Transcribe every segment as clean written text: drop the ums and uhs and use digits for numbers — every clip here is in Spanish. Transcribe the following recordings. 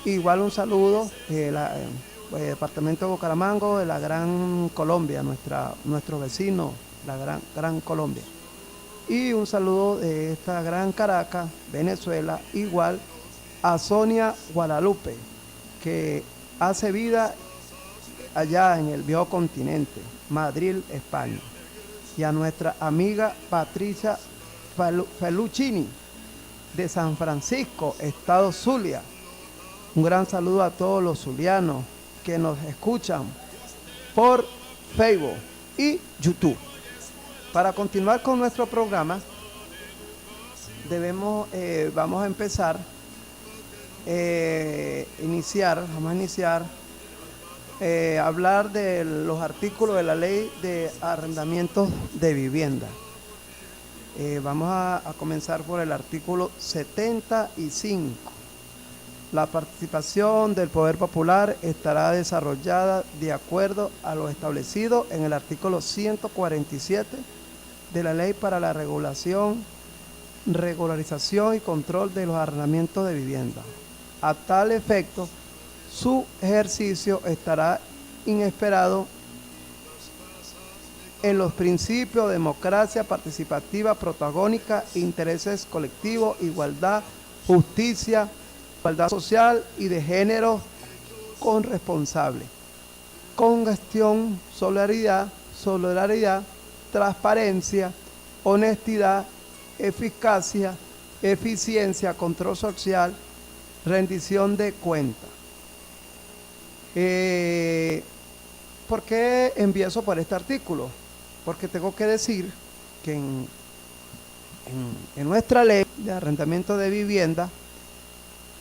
Igual un saludo, departamento de Bucaramango, de la Gran Colombia, nuestro vecino, la Gran Colombia. Y un saludo de esta Gran Caracas, Venezuela, igual a Sonia Guadalupe, que hace vida allá en el viejo continente, Madrid, España. Y a nuestra amiga Patricia Feluccini, de San Francisco, Estado Zulia. Un gran saludo a todos los zulianos que nos escuchan por Facebook y YouTube. Para continuar con nuestro programa, vamos a empezar, vamos a iniciar hablar de los artículos de la ley de arrendamientos de vivienda. Vamos a comenzar por el artículo 75. La participación del poder popular estará desarrollada de acuerdo a lo establecido en el artículo 147 de la Ley para la regularización y control de los arrendamientos de vivienda. A tal efecto, su ejercicio estará inspirado en los principios de democracia participativa, protagónica, intereses colectivos, igualdad, justicia, igualdad social y de género corresponsable, con gestión, solidaridad, transparencia, honestidad, eficacia, eficiencia, control social, rendición de cuentas. ¿Por qué empiezo por este artículo? Porque tengo que decir que en nuestra ley de arrendamiento de vivienda,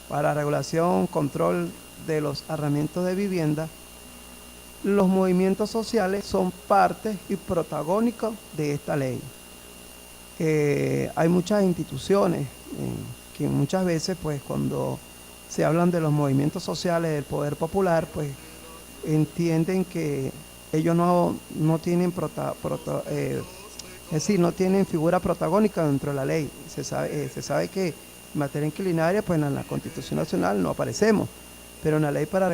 para regulación, control de los arrendamientos de vivienda, los movimientos sociales son parte y protagónicos de esta ley. Hay muchas instituciones que muchas veces, pues, cuando se hablan de los movimientos sociales del poder popular, pues, entienden que ellos no tienen es decir, no tienen figura protagónica dentro de la ley. Se sabe que en materia inquilinaria, pues en la Constitución Nacional no aparecemos, pero en la ley para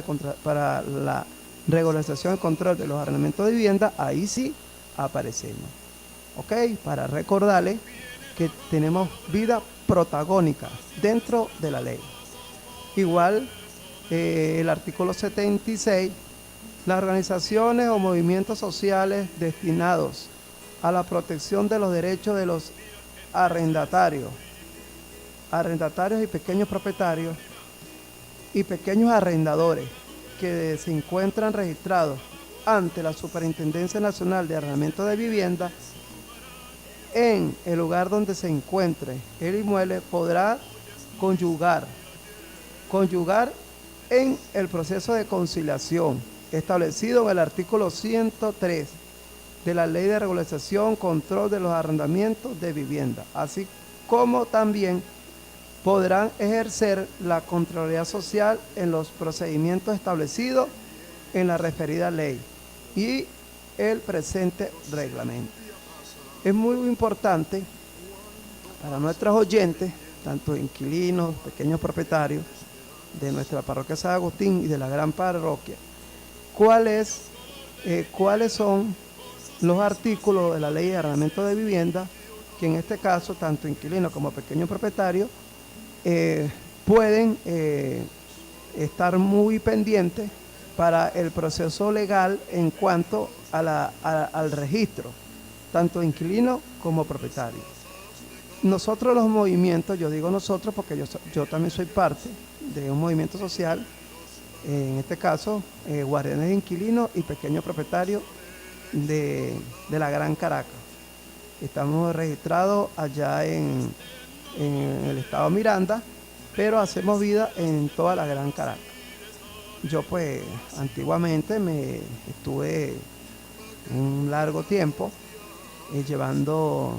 la regularización y control de los arrendamientos de vivienda, ahí sí aparecemos. ¿Ok? Para recordarles que tenemos vida protagónica dentro de la ley. Igual, el artículo 76, las organizaciones o movimientos sociales destinados a la protección de los derechos de los arrendatarios y pequeños propietarios y pequeños arrendadores que se encuentran registrados ante la Superintendencia Nacional de Arrendamiento de Vivienda en el lugar donde se encuentre el inmueble, podrá conyugar en el proceso de conciliación establecido en el artículo 103 de la Ley de Regularización y Control de los Arrendamientos de Vivienda, así como también podrán ejercer la Contraloría Social en los procedimientos establecidos en la referida ley y el presente reglamento. Es muy importante para nuestros oyentes, tanto inquilinos, pequeños propietarios de nuestra parroquia San Agustín y de la gran parroquia, cuáles son los artículos de la ley de arrendamiento de vivienda que en este caso tanto inquilinos como pequeños propietarios pueden estar muy pendientes para el proceso legal en cuanto al registro, tanto inquilino como propietario. Nosotros los movimientos, yo digo nosotros porque yo también soy parte de un movimiento social, en este caso, guardianes de inquilinos y pequeños propietarios de la Gran Caracas. Estamos registrados allá en el estado Miranda, pero hacemos vida en toda la Gran Caracas. Yo pues antiguamente me estuve un largo tiempo llevando,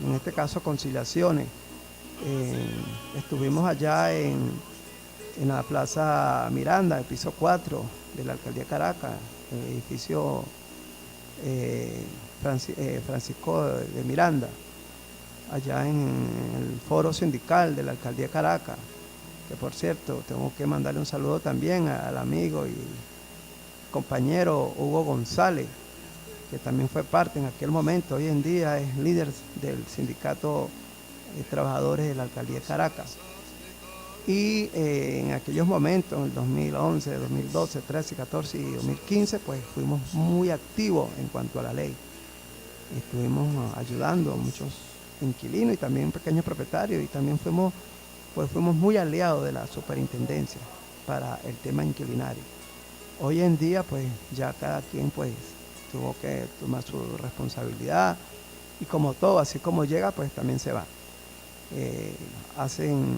en este caso, conciliaciones. Estuvimos allá en la Plaza Miranda, el piso 4 de la Alcaldía Caracas, el edificio Francisco de Miranda, allá en el foro sindical de la Alcaldía Caracas, que por cierto tengo que mandarle un saludo también al amigo y compañero Hugo González, que también fue parte en aquel momento, hoy en día es líder del sindicato de trabajadores de la alcaldía de Caracas. Y en aquellos momentos, en el 2011, 2012, 13, 14 y 2015, pues fuimos muy activos en cuanto a la ley. Estuvimos ayudando a muchos inquilinos y también pequeños propietarios, y también fuimos muy aliados de la superintendencia para el tema inquilinario. Hoy en día pues ya cada quien pues tuvo que tomar su responsabilidad, y como todo, así como llega pues también se va.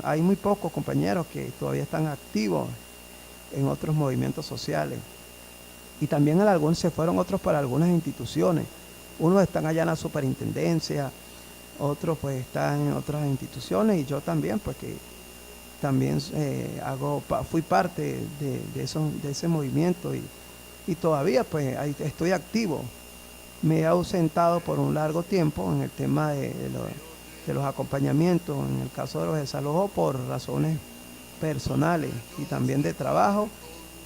Hay muy pocos compañeros que todavía están activos en otros movimientos sociales, y también algunos se fueron, otros para algunas instituciones. Unos están allá en la superintendencia, otros pues están en otras instituciones, y yo también, pues que también fui parte de ese movimiento, y todavía pues estoy activo. Me he ausentado por un largo tiempo en el tema de los acompañamientos, en el caso de los desalojos, por razones personales y también de trabajo,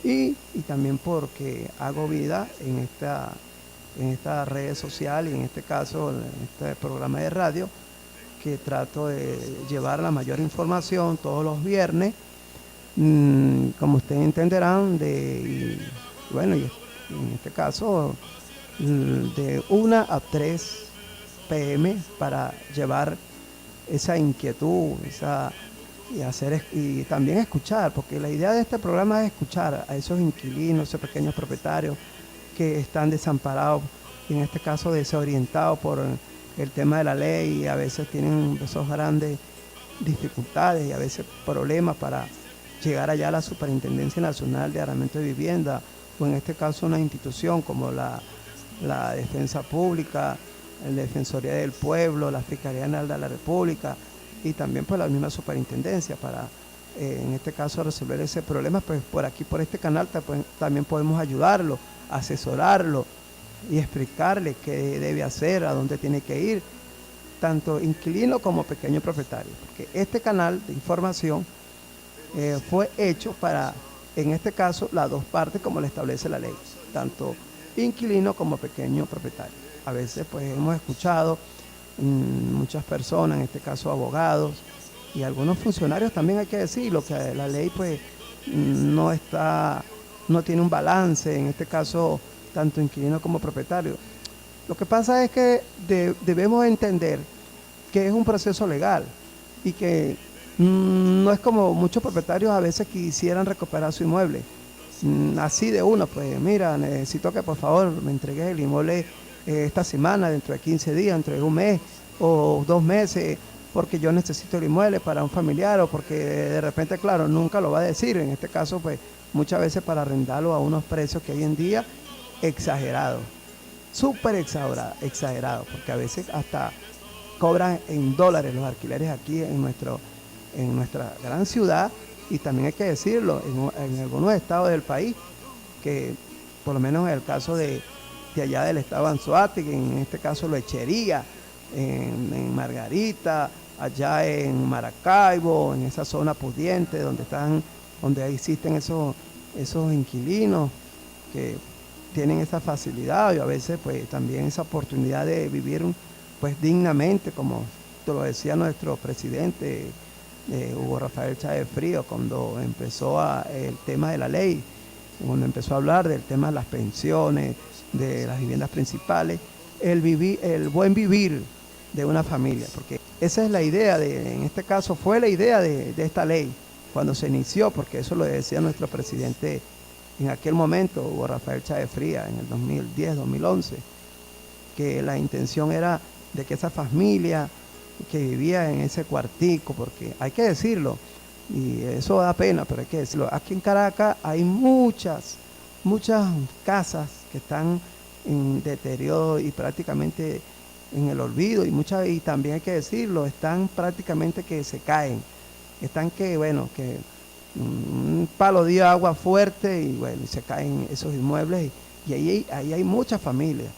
y también porque hago vida en esta red social, y en este caso en este programa de radio, que trato de llevar la mayor información todos los viernes, como ustedes entenderán, bueno, y en este caso de 1 a 3 p.m. para llevar esa inquietud, y también escuchar, porque la idea de este programa es escuchar a esos inquilinos, esos pequeños propietarios que están desamparados, y en este caso desorientados por el tema de la ley, y a veces tienen esos grandes dificultades y a veces problemas para llegar allá a la Superintendencia Nacional de Arrendamiento de Vivienda, o en este caso una institución como la Defensa Pública, la Defensoría del Pueblo, la Fiscalía General de la República, y también pues la misma superintendencia para en este caso resolver ese problema. Pues por aquí, por este canal, también podemos ayudarlo, asesorarlo y explicarle qué debe hacer, a dónde tiene que ir, tanto inquilino como pequeño propietario, porque este canal de información fue hecho para, en este caso, las dos partes como le establece la ley, tanto inquilino como pequeño propietario. A veces pues hemos escuchado muchas personas, en este caso abogados y algunos funcionarios también, hay que decirlo, que la ley pues no tiene un balance, en este caso tanto inquilino como propietario. Lo que pasa es que debemos entender que es un proceso legal, y que no es como muchos propietarios a veces quisieran recuperar su inmueble. Así de uno, pues mira, necesito que por favor me entregues el inmueble esta semana, dentro de 15 días, dentro de un mes o 2 meses, porque yo necesito el inmueble para un familiar, o porque de repente, claro, nunca lo va a decir. En este caso, pues muchas veces para arrendarlo a unos precios que hoy en día exagerados, súper exagerados, porque a veces hasta cobran en dólares los alquileres aquí en nuestra gran ciudad, y también hay que decirlo, en algunos estados del país, que por lo menos en el caso de allá del estado de Anzoátegui, en este caso Lechería, en Margarita, allá en Maracaibo, en esa zona pudiente donde existen esos inquilinos que tienen esa facilidad, y a veces pues también esa oportunidad de vivir pues dignamente, como te lo decía nuestro presidente Hugo Rafael Chávez Frías, cuando empezó el tema de la ley, cuando empezó a hablar del tema de las pensiones, de las viviendas principales, el buen vivir de una familia, porque esa es la idea en este caso fue la idea de esta ley cuando se inició, porque eso lo decía nuestro presidente en aquel momento, Hugo Rafael Chávez Frías, en el 2010, 2011, que la intención era de que esa familia que vivía en ese cuartico, porque hay que decirlo, y eso da pena, pero hay que decirlo, aquí en Caracas hay muchas casas que están en deterioro y prácticamente en el olvido, y también hay que decirlo, están prácticamente que se caen, están que un palo dio agua fuerte y bueno, se caen esos inmuebles, y ahí hay muchas familias.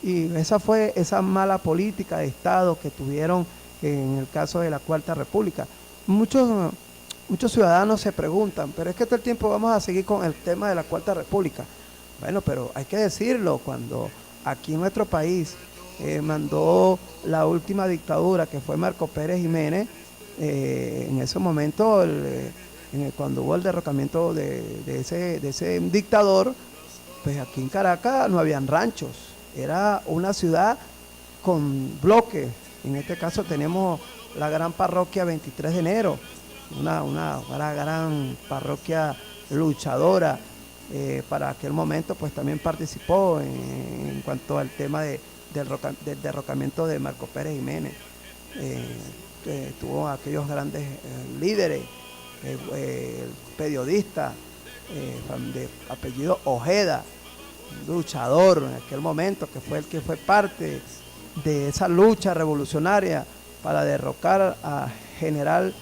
Y esa fue esa mala política de Estado que tuvieron en el caso de la Cuarta República. Muchos muchos ciudadanos se preguntan, pero es que todo el tiempo vamos a seguir con el tema de la Cuarta República. Bueno, pero hay que decirlo, cuando aquí en nuestro país mandó la última dictadura, que fue Marco Pérez Jiménez, en ese momento, cuando hubo el derrocamiento de ese dictador, pues aquí en Caracas no habían ranchos, era una ciudad con bloques. En este caso tenemos la gran parroquia 23 de enero, una gran parroquia luchadora. Para aquel momento pues también participó en cuanto al tema del derrocamiento de Marco Pérez Jiménez. Tuvo aquellos grandes líderes, periodistas de apellido Ojeda, luchador en aquel momento, que fue el que fue parte de esa lucha revolucionaria para derrocar a general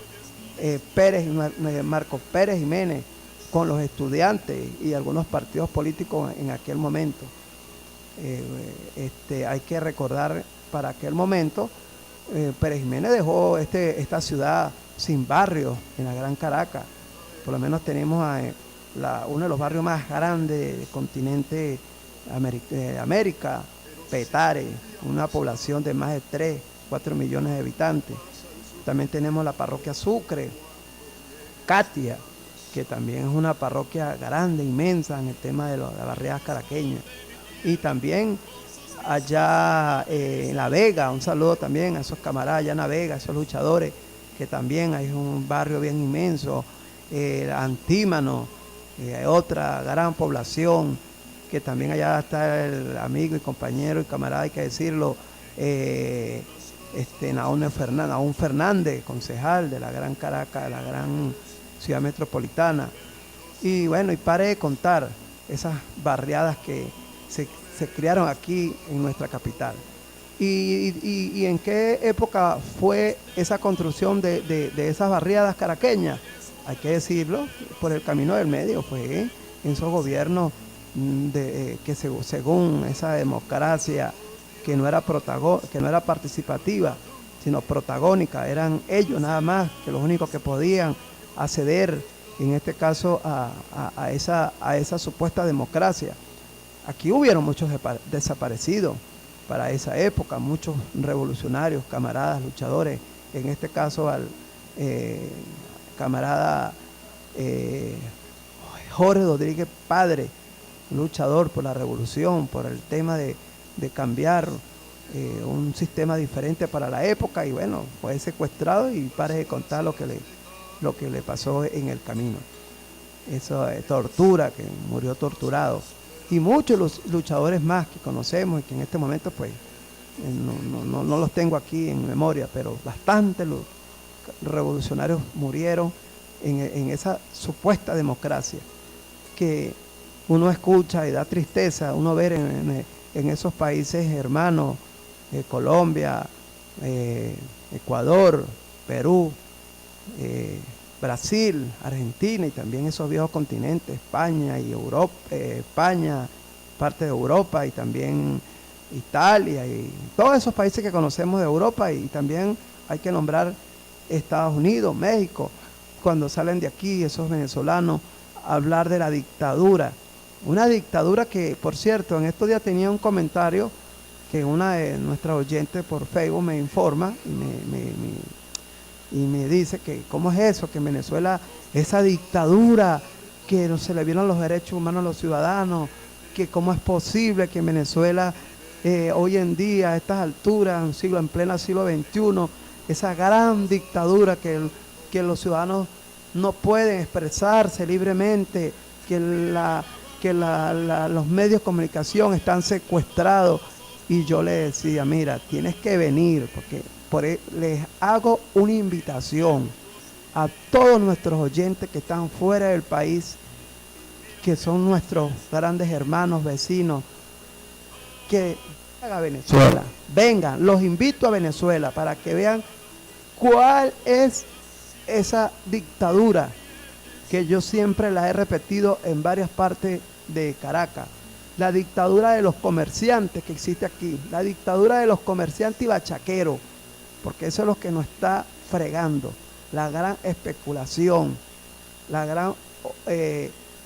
Marco Pérez Jiménez, con los estudiantes y algunos partidos políticos en aquel momento. Hay que recordar, para aquel momento, Pérez Jiménez dejó esta ciudad sin barrios en la Gran Caracas. Por lo menos tenemos uno de los barrios más grandes del continente de América, Petare, una población de más de 3, 4 millones de habitantes. También tenemos la parroquia Sucre, Katia, que también es una parroquia grande, inmensa en el tema de las barriadas caraqueñas. Y también allá en La Vega, un saludo también a esos camaradas allá en La Vega, esos luchadores, que también hay un barrio bien inmenso, Antímano, otra gran población, que también allá está el amigo y compañero y camarada, hay que decirlo, Naún Fernández, concejal de la Gran Caracas, de la Gran Ciudad Metropolitana. Y bueno, y pare de contar esas barriadas que se criaron aquí en nuestra capital. ¿Y en qué época fue esa construcción de esas barriadas caraqueñas? Hay que decirlo, por el camino del medio, fue en esos gobiernos que según esa democracia que no era participativa, sino protagónica, eran ellos nada más, que los únicos que podían acceder, en este caso, a esa supuesta democracia. Aquí hubieron muchos desaparecidos para esa época, muchos revolucionarios, camaradas, luchadores, en este caso al camarada Jorge Rodríguez Padre, luchador por la revolución, por el tema de cambiar un sistema diferente para la época, y bueno, fue secuestrado y pare de contar lo que le pasó en el camino. Eso es tortura, que murió torturado. Y muchos luchadores más que conocemos y que en este momento pues no los tengo aquí en memoria, pero bastantes los revolucionarios murieron en esa supuesta democracia que uno escucha y da tristeza uno ver en esos países hermanos, Colombia, Ecuador, Perú, Brasil, Argentina, y también esos viejos continentes, España y Europa, España, parte de Europa, y también Italia, y todos esos países que conocemos de Europa, y también hay que nombrar Estados Unidos, México, cuando salen de aquí esos venezolanos, hablar de la dictadura. Una dictadura que, por cierto, en estos días tenía un comentario que una de nuestras oyentes por Facebook me informa y me dice que cómo es eso, que en Venezuela esa dictadura, que no se le vieron los derechos humanos a los ciudadanos, que cómo es posible que en Venezuela hoy en día, a estas alturas, en pleno siglo XXI, esa gran dictadura que los ciudadanos no pueden expresarse libremente, que los medios de comunicación están secuestrados. Y yo le decía, mira, tienes que venir, porque les hago una invitación a todos nuestros oyentes que están fuera del país, que son nuestros grandes hermanos, vecinos, que vengan a Venezuela. Vengan, los invito a Venezuela para que vean cuál es esa dictadura que yo siempre la he repetido en varias partes de Caracas. La dictadura de los comerciantes que existe aquí, la dictadura de los comerciantes y bachaqueros, porque eso es lo que nos está fregando. la gran especulación, la gran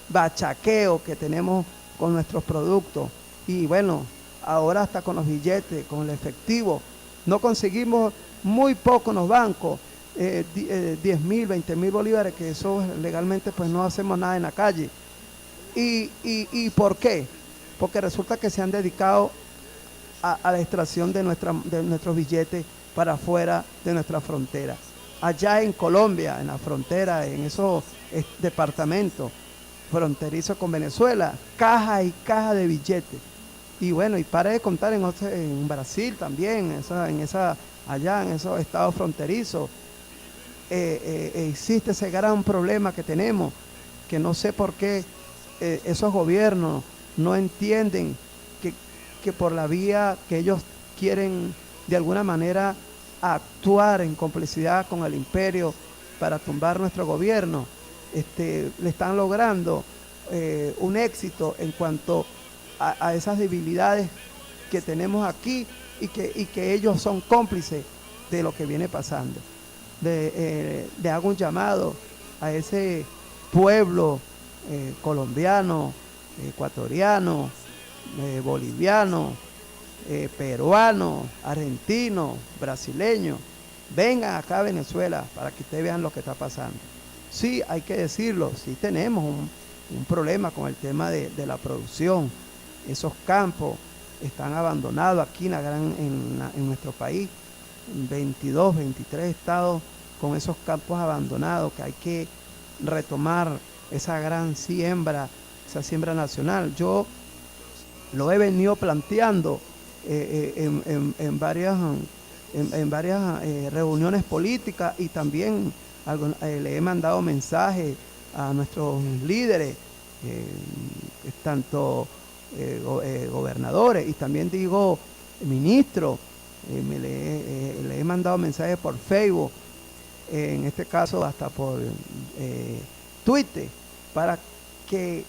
bachaqueo que tenemos con nuestros productos. Y bueno, ahora hasta con los billetes, con el efectivo, no conseguimos muy poco en los bancos, 10.000, 20.000 bolívares, que eso legalmente pues no hacemos nada en la calle. ¿Y por qué? Porque resulta que se han dedicado a la extracción de nuestros billetes para afuera de nuestra frontera. Allá en Colombia, en la frontera, en esos departamentos fronterizos con Venezuela, caja y caja de billetes. Y bueno, y para de contar en Brasil también, allá en esos estados fronterizos, existe ese gran problema que tenemos, que no sé por qué esos gobiernos no entienden que por la vía que ellos quieren de alguna manera actuar en complicidad con el imperio para tumbar nuestro gobierno, le están logrando un éxito en cuanto a esas debilidades que tenemos aquí y que ellos son cómplices de lo que viene pasando. Le hago un llamado a ese pueblo colombiano, ecuatoriano, boliviano, peruano, argentino, brasileño, vengan acá a Venezuela para que ustedes vean lo que está pasando. Sí, hay que decirlo, sí tenemos un problema con el tema de la producción. Esos campos están abandonados aquí en nuestro país, 22, 23 estados con esos campos abandonados, que hay que retomar esa gran siembra, esa siembra nacional. Yo lo he venido planteando en varias reuniones políticas y también le he mandado mensajes a nuestros líderes, tanto gobernadores y también digo ministros. Le he mandado mensajes por Facebook, en este caso hasta por Twitter, para que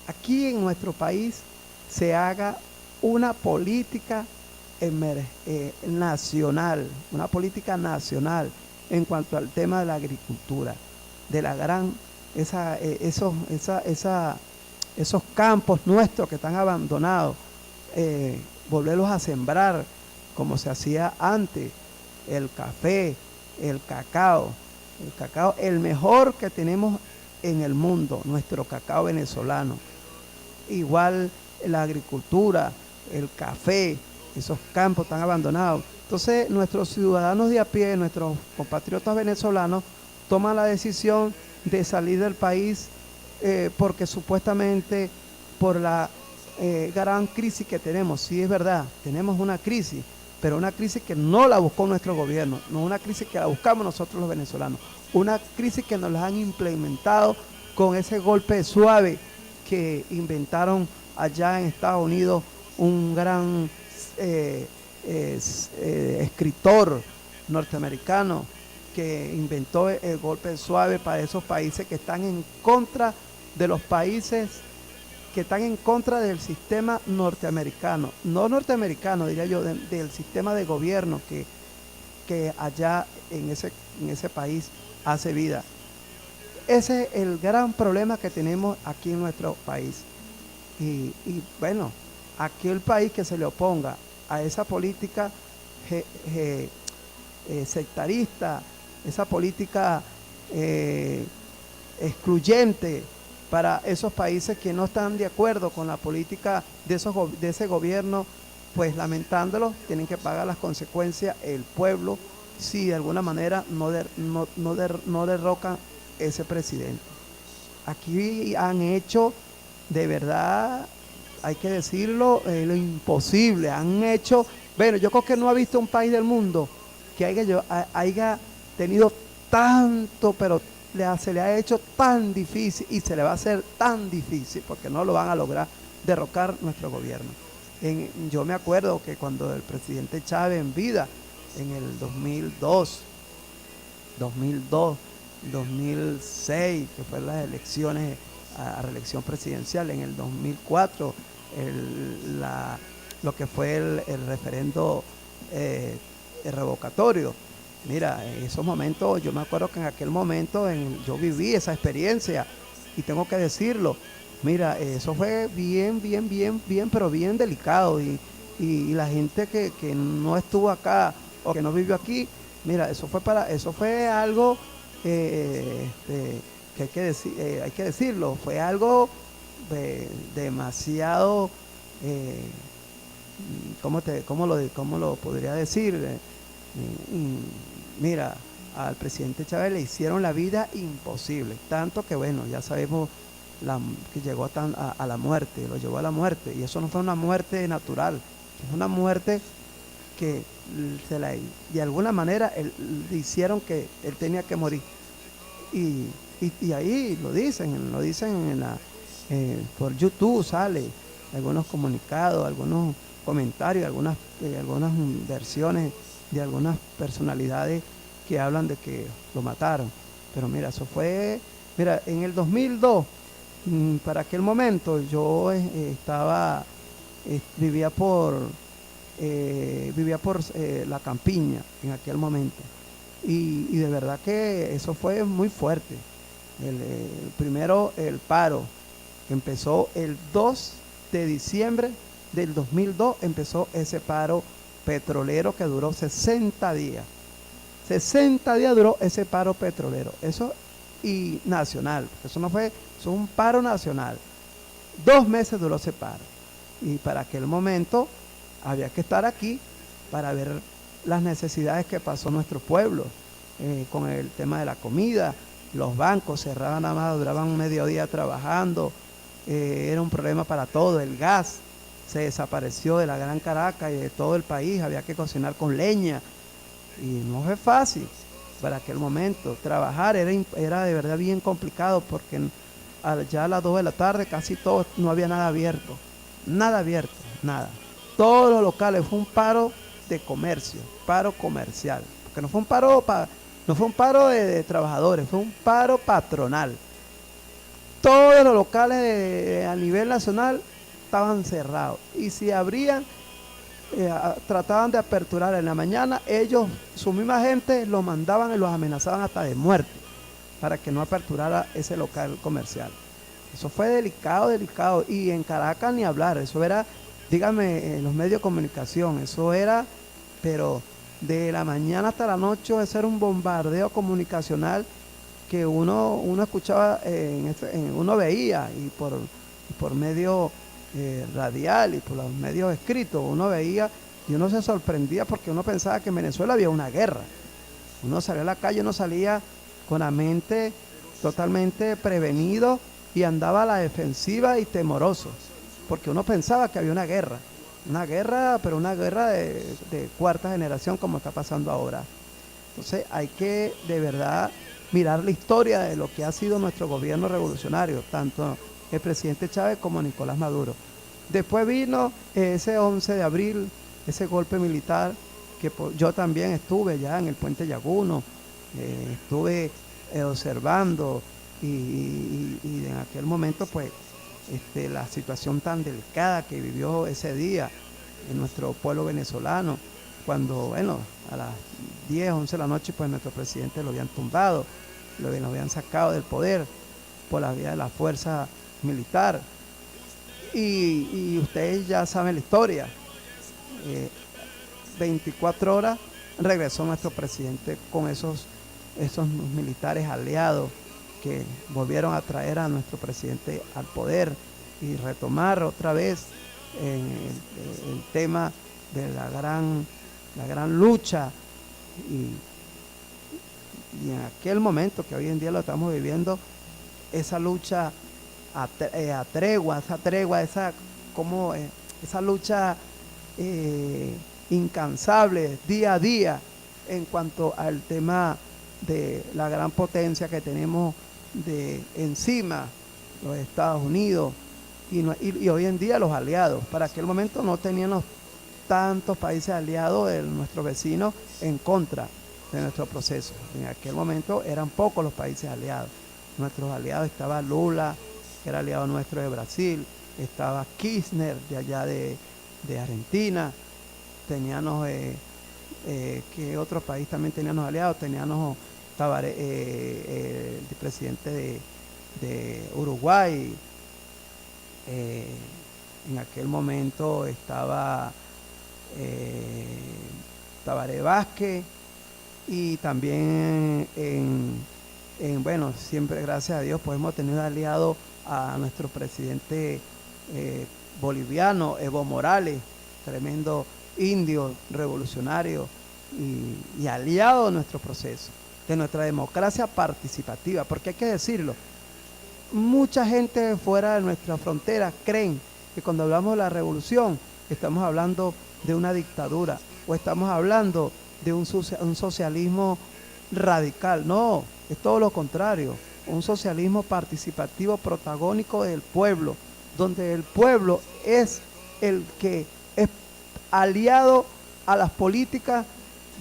aquí en nuestro país se haga una política nacional, una política nacional en cuanto al tema de la agricultura, de la gran, esos campos nuestros que están abandonados, volverlos a sembrar como se hacía antes, el café, el cacao, el mejor que tenemos en el mundo, nuestro cacao venezolano. Igual la agricultura, el café, esos campos están abandonados. Entonces nuestros ciudadanos de a pie, nuestros compatriotas venezolanos, toman la decisión de salir del país porque supuestamente por la gran crisis que tenemos. Sí, es verdad, tenemos una crisis, pero una crisis que no la buscó nuestro gobierno, no una crisis que la buscamos nosotros los venezolanos, una crisis que nos la han implementado con ese golpe suave que inventaron allá en Estados Unidos un gran escritor norteamericano que inventó el golpe suave para esos países que están en contra de los países que están en contra del sistema norteamericano, no norteamericano, diría yo, del sistema de gobierno que allá en ese país hace vida. Ese es el gran problema que tenemos aquí en nuestro país. Y bueno, aquel país que se le oponga a esa política sectarista, esa política excluyente para esos países que no están de acuerdo con la política de ese gobierno, pues lamentándolo, tienen que pagar las consecuencias el pueblo si de alguna manera no derrocan ese presidente. Aquí han hecho, de verdad, hay que decirlo, lo imposible. Han hecho, bueno, yo creo que no ha visto un país del mundo que haya tenido tanto, pero se le ha hecho tan difícil y se le va a hacer tan difícil porque no lo van a lograr derrocar nuestro gobierno. Yo me acuerdo que cuando el presidente Chávez en vida, en el 2006, que fueron las elecciones a reelección presidencial, en el 2004, lo que fue el referendo revocatorio, Mira, en esos momentos, yo me acuerdo que en aquel momento yo viví esa experiencia y tengo que decirlo. Mira, eso fue bien, bien, bien, bien, pero bien delicado y la gente que no estuvo acá o que no vivió aquí, mira, eso fue algo que hay que decirlo, fue algo demasiado, eh, cómo lo podría decir? Mira, al presidente Chávez le hicieron la vida imposible, tanto que bueno, ya sabemos que llegó a la muerte, lo llevó a la muerte, y eso no fue una muerte natural, es una muerte que de alguna manera le hicieron que él tenía que morir. Y, y ahí lo dicen por YouTube, sale algunos comunicados, algunos comentarios, algunas versiones de algunas personalidades que hablan de que lo mataron. Pero mira, eso fue, mira, en el 2002, para aquel momento yo vivía por La Campiña en aquel momento. Y de verdad que eso fue muy fuerte. Primero el paro, que empezó el 2 de diciembre del 2002, empezó ese paro petrolero que duró 60 días. 60 días duró ese paro petrolero. Eso y nacional. Eso no fue, eso es un paro nacional. 2 meses duró ese paro. Y para aquel momento había que estar aquí para ver las necesidades que pasó nuestro pueblo, con el tema de la comida. Los bancos cerraban nada más, duraban un mediodía trabajando, era un problema para todo. El gas se desapareció de la Gran Caracas y de todo el país, había que cocinar con leña y no fue fácil para aquel momento. Trabajar era de verdad bien complicado porque ya a las 2 de la tarde casi todo, no había nada abierto, nada. Todos los locales, fue un paro de comercio, paro comercial, porque no fue un paro de trabajadores, fue un paro patronal. Todos los locales a nivel nacional estaban cerrados y si abrían, trataban de aperturar en la mañana, ellos, su misma gente, los mandaban y los amenazaban hasta de muerte para que no aperturara ese local comercial. Eso fue delicado, y en Caracas ni hablar, eso era, dígame, en los medios de comunicación, eso era, pero de la mañana hasta la noche, ese era un bombardeo comunicacional que uno escuchaba, uno veía, y por medio radial y por los medios escritos, uno veía y uno se sorprendía porque uno pensaba que en Venezuela había una guerra. Uno salía a la calle, uno salía con la mente totalmente prevenido y andaba a la defensiva y temoroso, porque uno pensaba que había una guerra, pero una guerra de cuarta generación como está pasando ahora. Entonces hay que de verdad mirar la historia de lo que ha sido nuestro gobierno revolucionario, tanto el presidente Chávez como Nicolás Maduro. Después vino ese 11 de abril, ese golpe militar, que yo también estuve ya en el puente Llaguno, estuve observando y en aquel momento pues la situación tan delicada que vivió ese día en nuestro pueblo venezolano, cuando bueno, a las 10, 11 de la noche pues nuestro presidente lo habían tumbado, lo habían sacado del poder por la vía de la fuerza militar. Y ustedes ya saben la historia. 24 horas regresó nuestro presidente con esos militares aliados que volvieron a traer a nuestro presidente al poder y retomar otra vez el tema de la gran lucha. Y en aquel momento que hoy en día lo estamos viviendo, esa lucha a tregua, esa lucha incansable día a día en cuanto al tema de la gran potencia que tenemos de encima, los Estados Unidos y hoy en día los aliados. Para aquel momento no teníamos tantos países aliados de nuestros vecinos en contra de nuestro proceso. En aquel momento eran pocos los países aliados. Nuestros aliados estaba Lula, que era aliado nuestro de Brasil, estaba Kirchner de allá de Argentina, teníamos ¿Qué otro país también teníamos aliados? Teníamos el presidente de Uruguay. eh, en aquel momento estaba Tabaré Vázquez, y también bueno, siempre gracias a Dios pues hemos tenido aliado a nuestro presidente boliviano, Evo Morales, tremendo indio revolucionario y aliado de nuestro proceso, de nuestra democracia participativa, porque hay que decirlo, mucha gente fuera de nuestra frontera creen que cuando hablamos de la revolución estamos hablando de una dictadura o estamos hablando de un socialismo radical. No, es todo lo contrario, un socialismo participativo protagónico del pueblo, donde el pueblo es el que es aliado a las políticas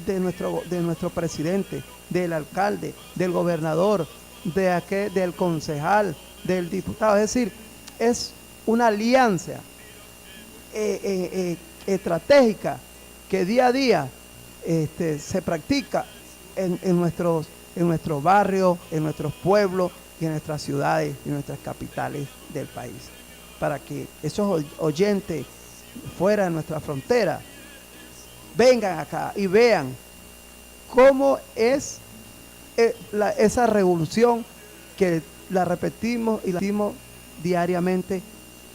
de nuestro presidente, del alcalde, del gobernador, del concejal, del diputado. Es decir, es una alianza estratégica que día a día se practica en nuestros barrios, en nuestros pueblos y en nuestras ciudades y en nuestras capitales del país. Para que esos oyentes fuera de nuestra frontera vengan acá y vean cómo es esa revolución que la repetimos y la decimos diariamente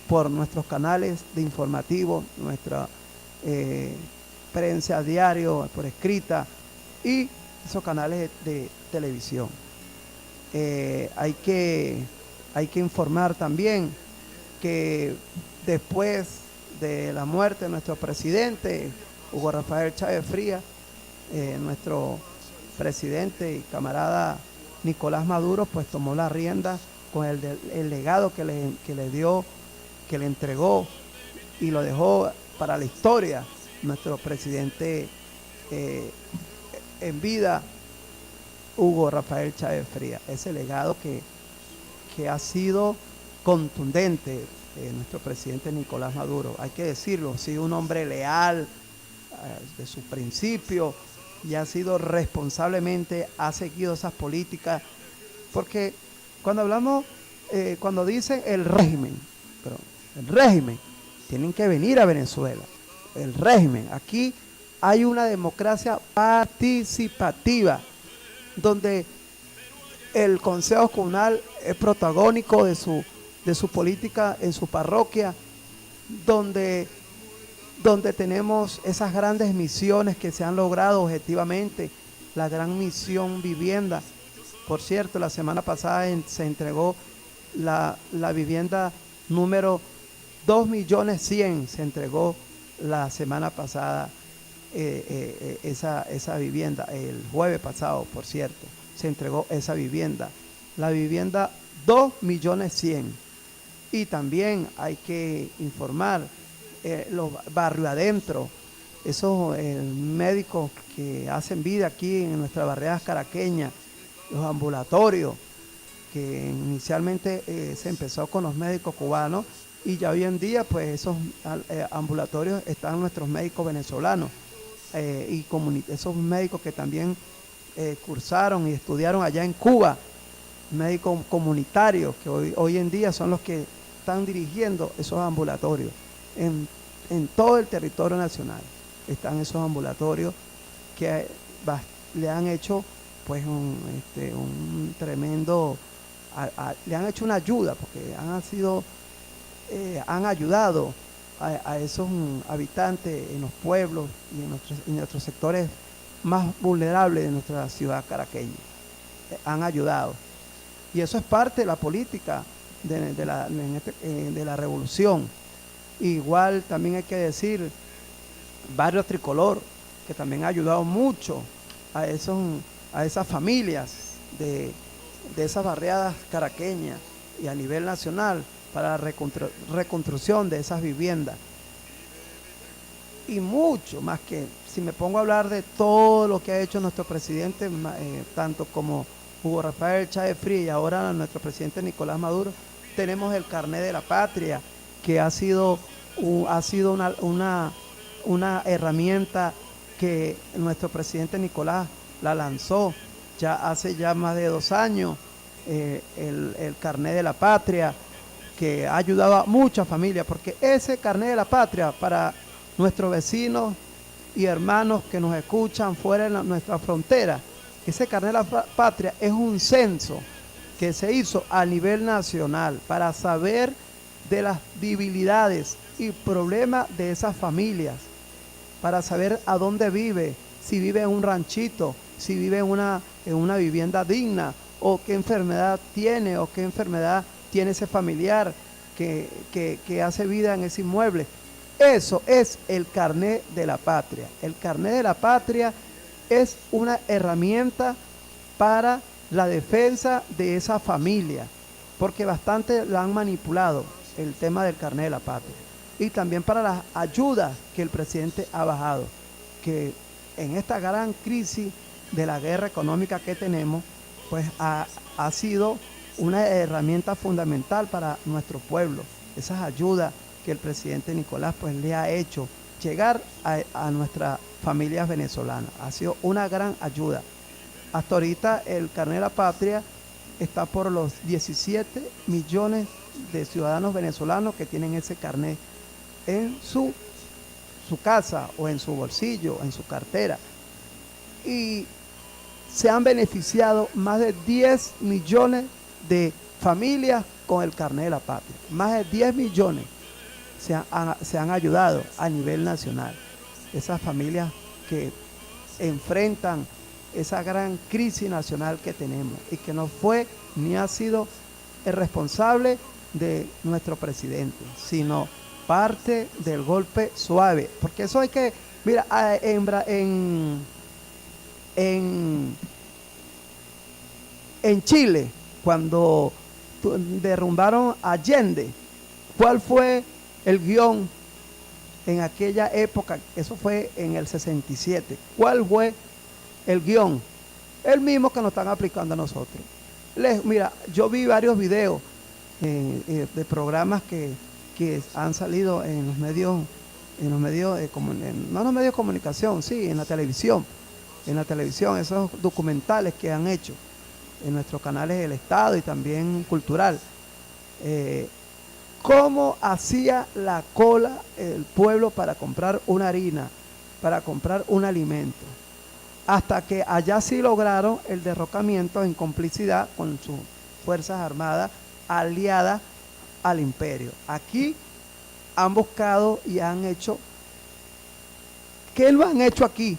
por nuestros canales de informativo, nuestra prensa diario, por escrita, y esos canales de televisión. Hay que informar también que después de la muerte de nuestro presidente, Hugo Rafael Chávez Frías, nuestro presidente y camarada Nicolás Maduro, pues tomó la rienda con el legado que le dio, que le entregó y lo dejó para la historia nuestro presidente en vida, Hugo Rafael Chávez Frías. Ese legado que ha sido contundente, nuestro presidente Nicolás Maduro, hay que decirlo, ha sido un hombre leal de su principio y ha sido responsablemente, ha seguido esas políticas, porque cuando hablamos, cuando dicen el régimen, tienen que venir a Venezuela, el régimen, aquí hay una democracia participativa, donde el Consejo Comunal es protagónico de su política en su parroquia, donde tenemos esas grandes misiones que se han logrado objetivamente, la gran misión vivienda. Por cierto, la semana pasada se entregó la vivienda número 2.100.000, se entregó la semana pasada esa vivienda, el jueves pasado, por cierto, se entregó esa vivienda, la vivienda 2.100.000. Y también hay que informar los barrios adentro, esos médicos que hacen vida aquí en nuestras barriadas caraqueñas, los ambulatorios, que inicialmente se empezó con los médicos cubanos y ya hoy en día pues esos ambulatorios están nuestros médicos venezolanos y esos médicos que también cursaron y estudiaron allá en Cuba, médicos comunitarios que hoy en día son los que están dirigiendo esos ambulatorios en todo el territorio nacional. Están esos ambulatorios que le han hecho pues un tremendo, le han hecho una ayuda, porque han ayudado a esos habitantes en los pueblos y en nuestros sectores más vulnerables de nuestra ciudad caraqueña. Han ayudado. Y eso es parte de la política de la revolución. Igual también hay que decir Barrio Tricolor, que también ha ayudado mucho a esas familias de esas barriadas caraqueñas y a nivel nacional para la reconstrucción de esas viviendas. Y mucho más, que si me pongo a hablar de todo lo que ha hecho nuestro presidente, tanto como Hugo Rafael Chávez Frías y ahora nuestro presidente Nicolás Maduro, tenemos el carnet de la patria, que ha sido una herramienta que nuestro presidente Nicolás la lanzó ya hace ya más de 2 años, el carnet de la patria, que ha ayudado a muchas familias, porque ese carnet de la patria para nuestros vecinos y hermanos que nos escuchan fuera de nuestra frontera, ese carnet de la patria es un censo que se hizo a nivel nacional para saber de las debilidades y problemas de esas familias, para saber a dónde vive, si vive en un ranchito, si vive en una vivienda digna, o qué enfermedad tiene, o qué enfermedad tiene ese familiar que hace vida en ese inmueble. Eso es el carnet de la patria. El carnet de la patria es una herramienta para la defensa de esa familia, porque bastante la han manipulado el tema del carnet de la patria. Y también para las ayudas que el presidente ha bajado, que en esta gran crisis de la guerra económica que tenemos, pues ha sido una herramienta fundamental para nuestro pueblo. Esas ayudas que el presidente Nicolás pues le ha hecho llegar a nuestras familias venezolanas. Ha sido una gran ayuda. Hasta ahorita el carnet de la patria está por los 17 millones de ciudadanos venezolanos que tienen ese carnet en su casa o en su bolsillo, en su cartera. Y se han beneficiado más de 10 millones de familias con el carnet de la patria. Más de 10 millones se han ayudado a nivel nacional. Esas familias que enfrentan esa gran crisis nacional que tenemos y que no fue ni ha sido el responsable de nuestro presidente, sino parte del golpe suave. Porque eso hay que, mira, en Chile, cuando derrumbaron a Allende, ¿cuál fue el guión en aquella época? Eso fue en el 67. ¿Cuál fue el guión? El mismo que nos están aplicando a nosotros. Mira, yo vi varios videos de programas que han salido en los medios, no en los medios de comunicación, sí, en la televisión, esos documentales que han hecho en nuestros canales del Estado y también cultural. Cómo hacía la cola el pueblo para comprar una harina, para comprar un alimento, hasta que allá sí lograron el derrocamiento en complicidad con sus fuerzas armadas aliadas al imperio. Aquí han buscado y han hecho, ¿qué lo han hecho aquí?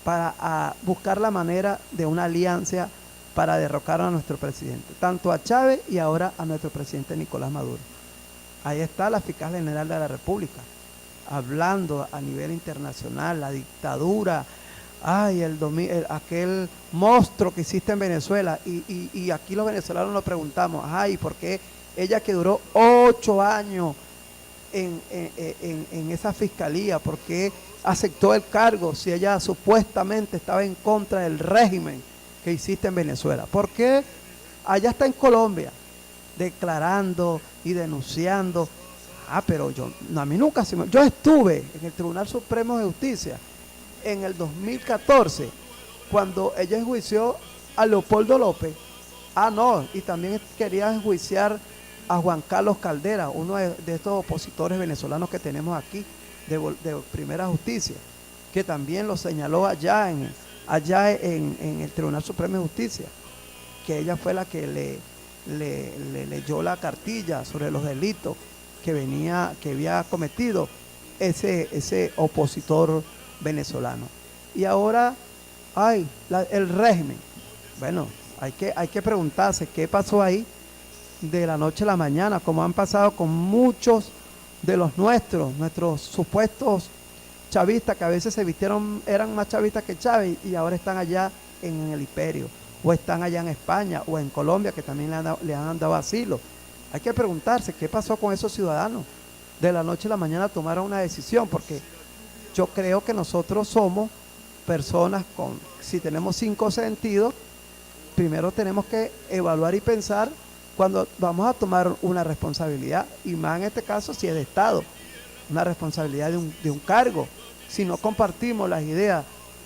Para buscar la manera de una alianza para derrocar a nuestro presidente, tanto a Chávez y ahora a nuestro presidente Nicolás Maduro. Ahí está la fiscal general de la República, hablando a nivel internacional, la dictadura, aquel monstruo que existe en Venezuela, y aquí los venezolanos nos preguntamos, ¿por qué ella que duró 8 años en esa fiscalía, por qué aceptó el cargo si ella supuestamente estaba en contra del régimen que existe en Venezuela? ¿Por qué allá está en Colombia declarando y denunciando? Pero a mí nunca yo estuve en el Tribunal Supremo de Justicia en el 2014 cuando ella enjuició a Leopoldo López. Y también quería enjuiciar a Juan Carlos Caldera, uno de estos opositores venezolanos que tenemos aquí de Primera Justicia, que también lo señaló allá en el Tribunal Supremo de Justicia, que ella fue la que le leyó la cartilla sobre los delitos que había cometido ese opositor venezolano. Y ahora el régimen. Bueno, hay que preguntarse qué pasó ahí de la noche a la mañana, como han pasado con muchos de nuestros supuestos chavistas, que a veces eran más chavistas que Chávez, y ahora están allá en el imperio, o están allá en España o en Colombia, que también le han dado asilo. Hay que preguntarse qué pasó con esos ciudadanos. De la noche a la mañana tomaron una decisión, porque yo creo que nosotros somos personas si tenemos 5 sentidos, primero tenemos que evaluar y pensar cuando vamos a tomar una responsabilidad, y más en este caso si es de Estado, una responsabilidad de un cargo. Si no compartimos las ideas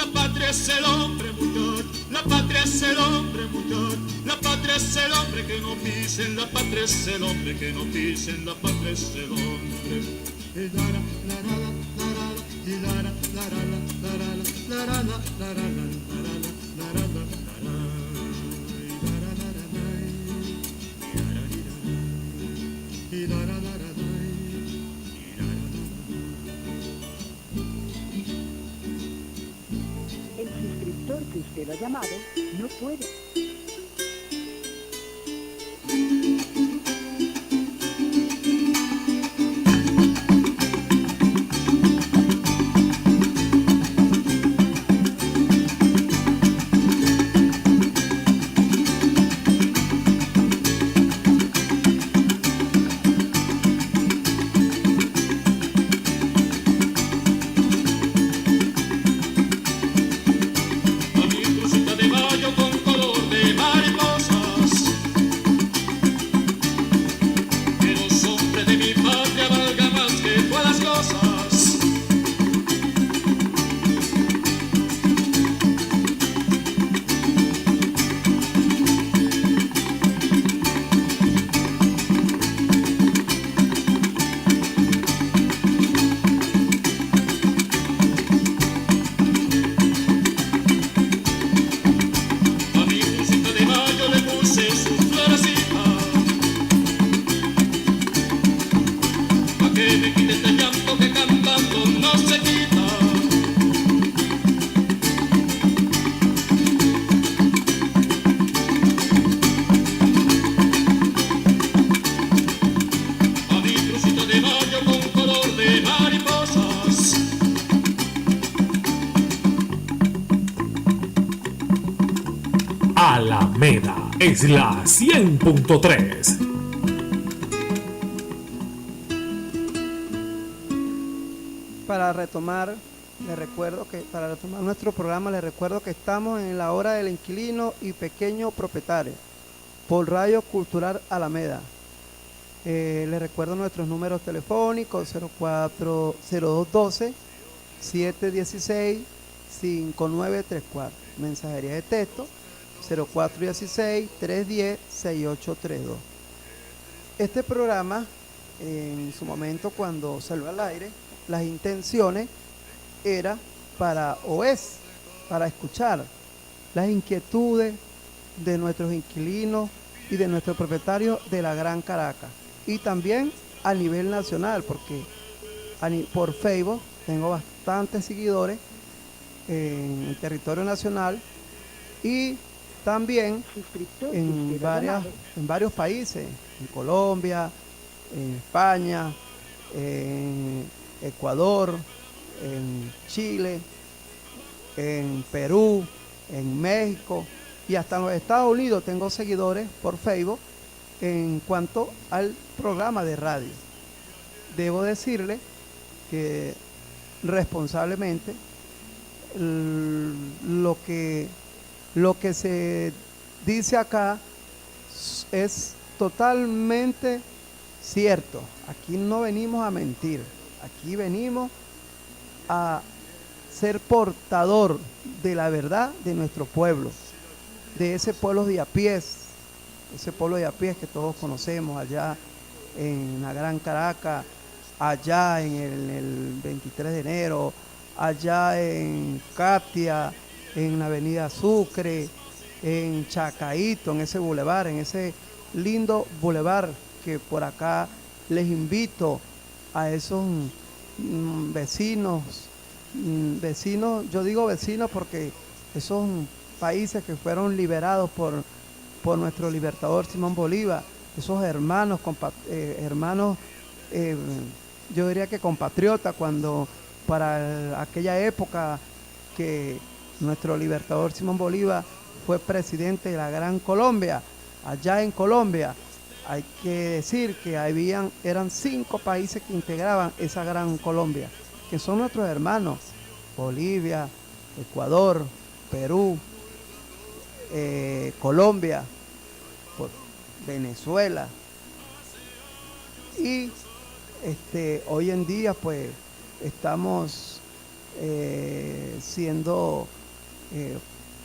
La patria es el hombre, muchacho, la patria es el hombre, muchacho, la patria es el hombre que no pisen, la patria es el hombre que no pisen, la patria es el hombre. Y lara, lara, lara, y lara, lara, lara, lara, lara, lara, lara, lara, y lara, lara, lara. El suscriptor que usted ha llamado no puede. A mi crucita de mayo con color de mariposas, que los hombres de mi patria valgan más que todas las cosas. A mi crucita de mayo le puse su florecita, pa' que me quite este llanto que cantando no se quita. A mi crucita de mayo con color de mariposas. Alameda es la 100.3. Para retomar nuestro programa, les recuerdo que estamos en la hora del inquilino y pequeño propietario por Radio Cultural Alameda. Les recuerdo nuestros números telefónicos: 0212 716 5934, mensajería de texto 0416 310 6832. Este programa, en su momento cuando salió al aire, las intenciones era para escuchar las inquietudes de nuestros inquilinos y de nuestros propietarios de la Gran Caracas, y también a nivel nacional, porque por Facebook tengo bastantes seguidores en el territorio nacional y también Suscriptor que en usted ha llamado varios países, en Colombia, en España, en Ecuador, en Chile, en Perú, en México y hasta en los Estados Unidos tengo seguidores por Facebook en cuanto al programa de radio. Debo decirle que responsablemente lo que se dice acá es totalmente cierto. Aquí no venimos a mentir, aquí venimos a ser portador de la verdad de nuestro pueblo, de ese pueblo de a pies, que todos conocemos allá en la Gran Caracas, allá en el 23 de enero, allá en Katia, en la avenida Sucre, en Chacaíto, en ese bulevar, en ese lindo bulevar que por acá les invito a esos vecinos, yo digo vecinos porque esos países que fueron liberados por nuestro libertador Simón Bolívar, esos hermanos, yo diría que compatriotas, cuando para aquella época que nuestro libertador Simón Bolívar fue presidente de la Gran Colombia, allá en Colombia, hay que decir que eran 5 países que integraban esa Gran Colombia, que son nuestros hermanos: Bolivia, Ecuador, Perú, Colombia, Venezuela. Y hoy en día pues estamos siendo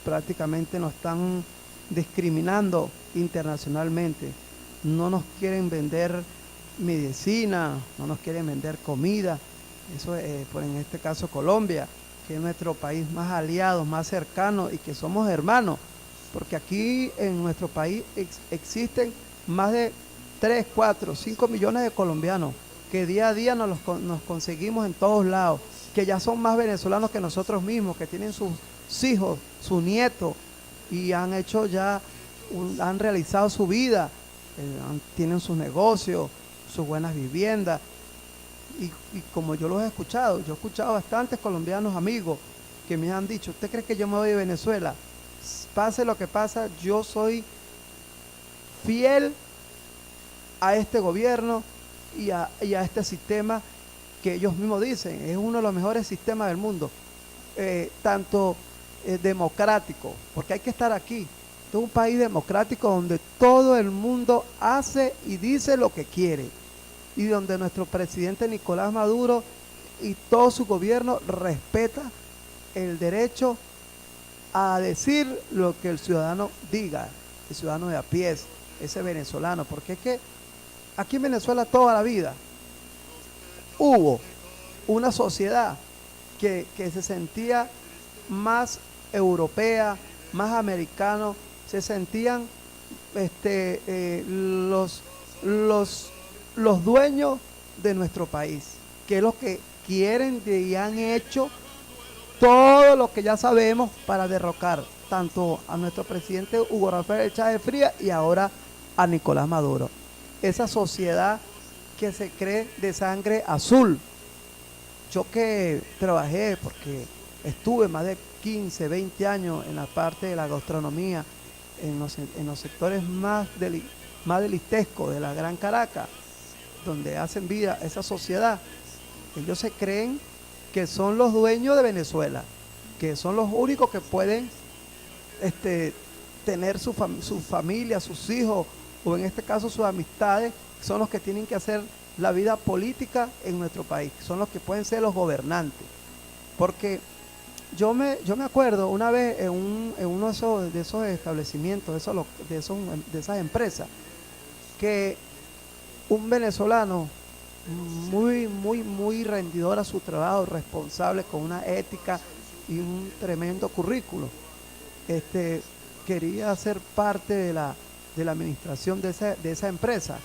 prácticamente nos están discriminando internacionalmente. No nos quieren vender medicina, no nos quieren vender comida. Eso por en este caso Colombia, que es nuestro país más aliado, más cercano y que somos hermanos, porque aquí en nuestro país existen más de 3, 4, 5 millones de colombianos que día a día nos conseguimos en todos lados, que ya son más venezolanos que nosotros mismos, que tienen sus hijos, sus nietos y han hecho ya, han realizado su vida, tienen sus negocios, sus buenas viviendas. Y como yo los he escuchado, yo he escuchado bastantes colombianos amigos que me han dicho, ¿usted cree que yo me voy de Venezuela? Pase lo que pasa, yo soy fiel a este gobierno y a este sistema que ellos mismos dicen, es uno de los mejores sistemas del mundo, tanto democrático, porque hay que estar aquí. Esto es un país democrático donde todo el mundo hace y dice lo que quiere, y donde nuestro presidente Nicolás Maduro y todo su gobierno respeta el derecho a decir lo que el ciudadano diga, el ciudadano de a pie, ese venezolano, porque es que aquí en Venezuela toda la vida hubo una sociedad que se sentía más europea, más americano, se sentían los dueños de nuestro país, que es lo que quieren y han hecho todo lo que ya sabemos para derrocar tanto a nuestro presidente Hugo Rafael Chávez Frías y ahora a Nicolás Maduro. Esa sociedad que se cree de sangre azul. Yo que trabajé, porque estuve más de 15, 20 años en la parte de la gastronomía, en los sectores más delitescos de la Gran Caracas, donde hacen vida esa sociedad, ellos se creen que son los dueños de Venezuela, que son los únicos que pueden tener su familia, sus hijos, o en este caso sus amistades, son los que tienen que hacer la vida política en nuestro país, son los que pueden ser los gobernantes. Porque yo me acuerdo una vez en uno de esos establecimientos, de esas empresas, que un venezolano muy rendidor a su trabajo, responsable, con una ética y un tremendo currículo, quería ser parte de la administración de esa empresa,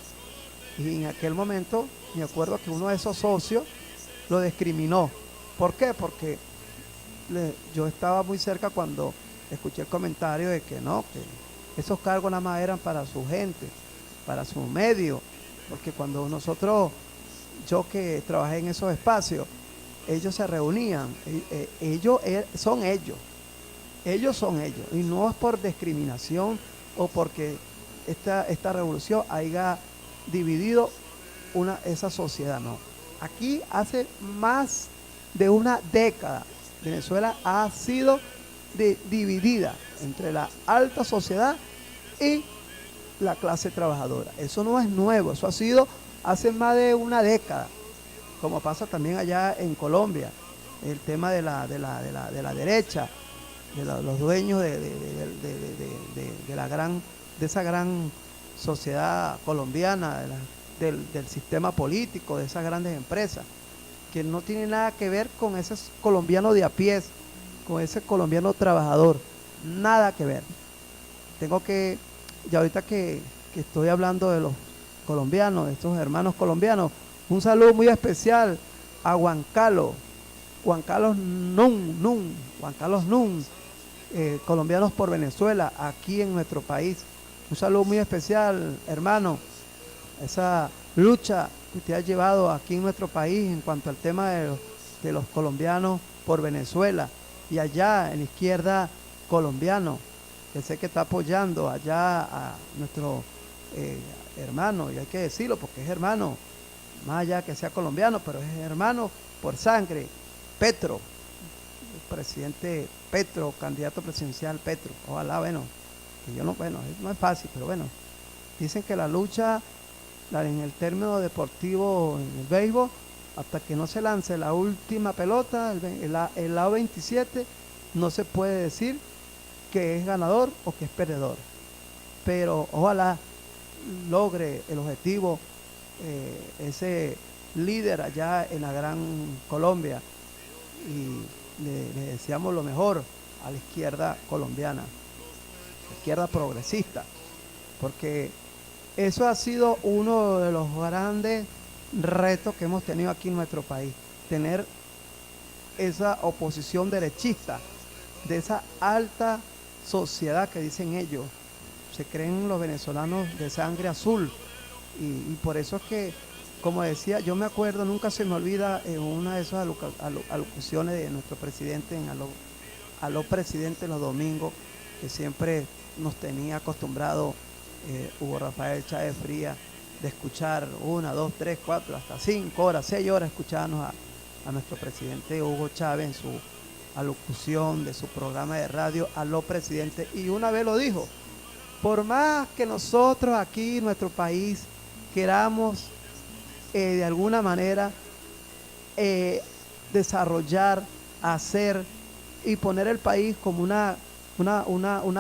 y en aquel momento me acuerdo que uno de esos socios lo discriminó. ¿Por qué? Porque yo estaba muy cerca cuando escuché el comentario de que no, que esos cargos nada más eran para su gente, para su medio, porque cuando yo que trabajé en esos espacios, ellos se reunían, ellos son ellos, y no es por discriminación o porque esta revolución haya dividido esa sociedad, no. Aquí hace más de una década Venezuela ha sido dividida entre la alta sociedad y la clase trabajadora. Eso no es nuevo, eso ha sido hace más de una década, como pasa también allá en Colombia, el tema de la derecha, de los dueños de esa gran sociedad colombiana, del sistema político, de esas grandes empresas, que no tiene nada que ver con ese colombiano de a pie, con ese colombiano trabajador, nada que ver. Y ahorita que estoy hablando de los colombianos, de estos hermanos colombianos, un saludo muy especial a Juan Carlos Nun, colombianos por Venezuela, aquí en nuestro país. Un saludo muy especial, hermano, esa lucha que usted ha llevado aquí en nuestro país en cuanto al tema de los colombianos por Venezuela, y allá en la izquierda colombiano, que sé que está apoyando allá a nuestro hermano, y hay que decirlo porque es hermano, más allá que sea colombiano, pero es hermano por sangre, Petro, el presidente Petro, candidato presidencial Petro. Ojalá, bueno, no es fácil, pero bueno, dicen que la lucha en el término deportivo, en el béisbol, hasta que no se lance la última pelota, el lado 27, no se puede decir que es ganador o que es perdedor. Pero ojalá logre el objetivo ese líder allá en la Gran Colombia, y le deseamos lo mejor a la izquierda colombiana, la izquierda progresista, porque eso ha sido uno de los grandes retos que hemos tenido aquí en nuestro país, tener esa oposición derechista, de esa alta sociedad que dicen ellos, se creen los venezolanos de sangre azul, y por eso es que, como decía, yo me acuerdo, nunca se me olvida una de esas alocuciones de nuestro presidente en Aló Presidente los domingos, que siempre nos tenía acostumbrado Hugo Rafael Chávez Frías, de escuchar 1, 2, 3, 4, hasta 5 horas, 6 horas escucharnos a nuestro presidente Hugo Chávez en su alocución de su programa de radio Aló Presidente, y una vez lo dijo: por más que nosotros aquí en nuestro país queramos de alguna manera desarrollar, hacer y poner el país como una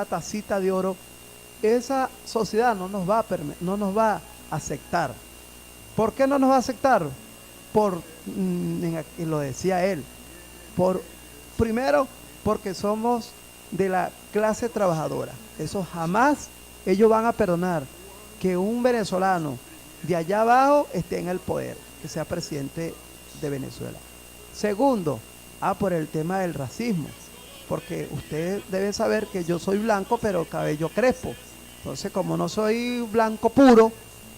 tacita de oro, esa sociedad no nos va a aceptar. ¿Por qué no nos va a aceptar? Y lo decía él, primero porque somos de la clase trabajadora. Eso jamás ellos van a perdonar, que un venezolano de allá abajo esté en el poder, que sea presidente de Venezuela. Segundo, por el tema del racismo, porque ustedes deben saber que yo soy blanco pero cabello crespo. Entonces, como no soy blanco puro,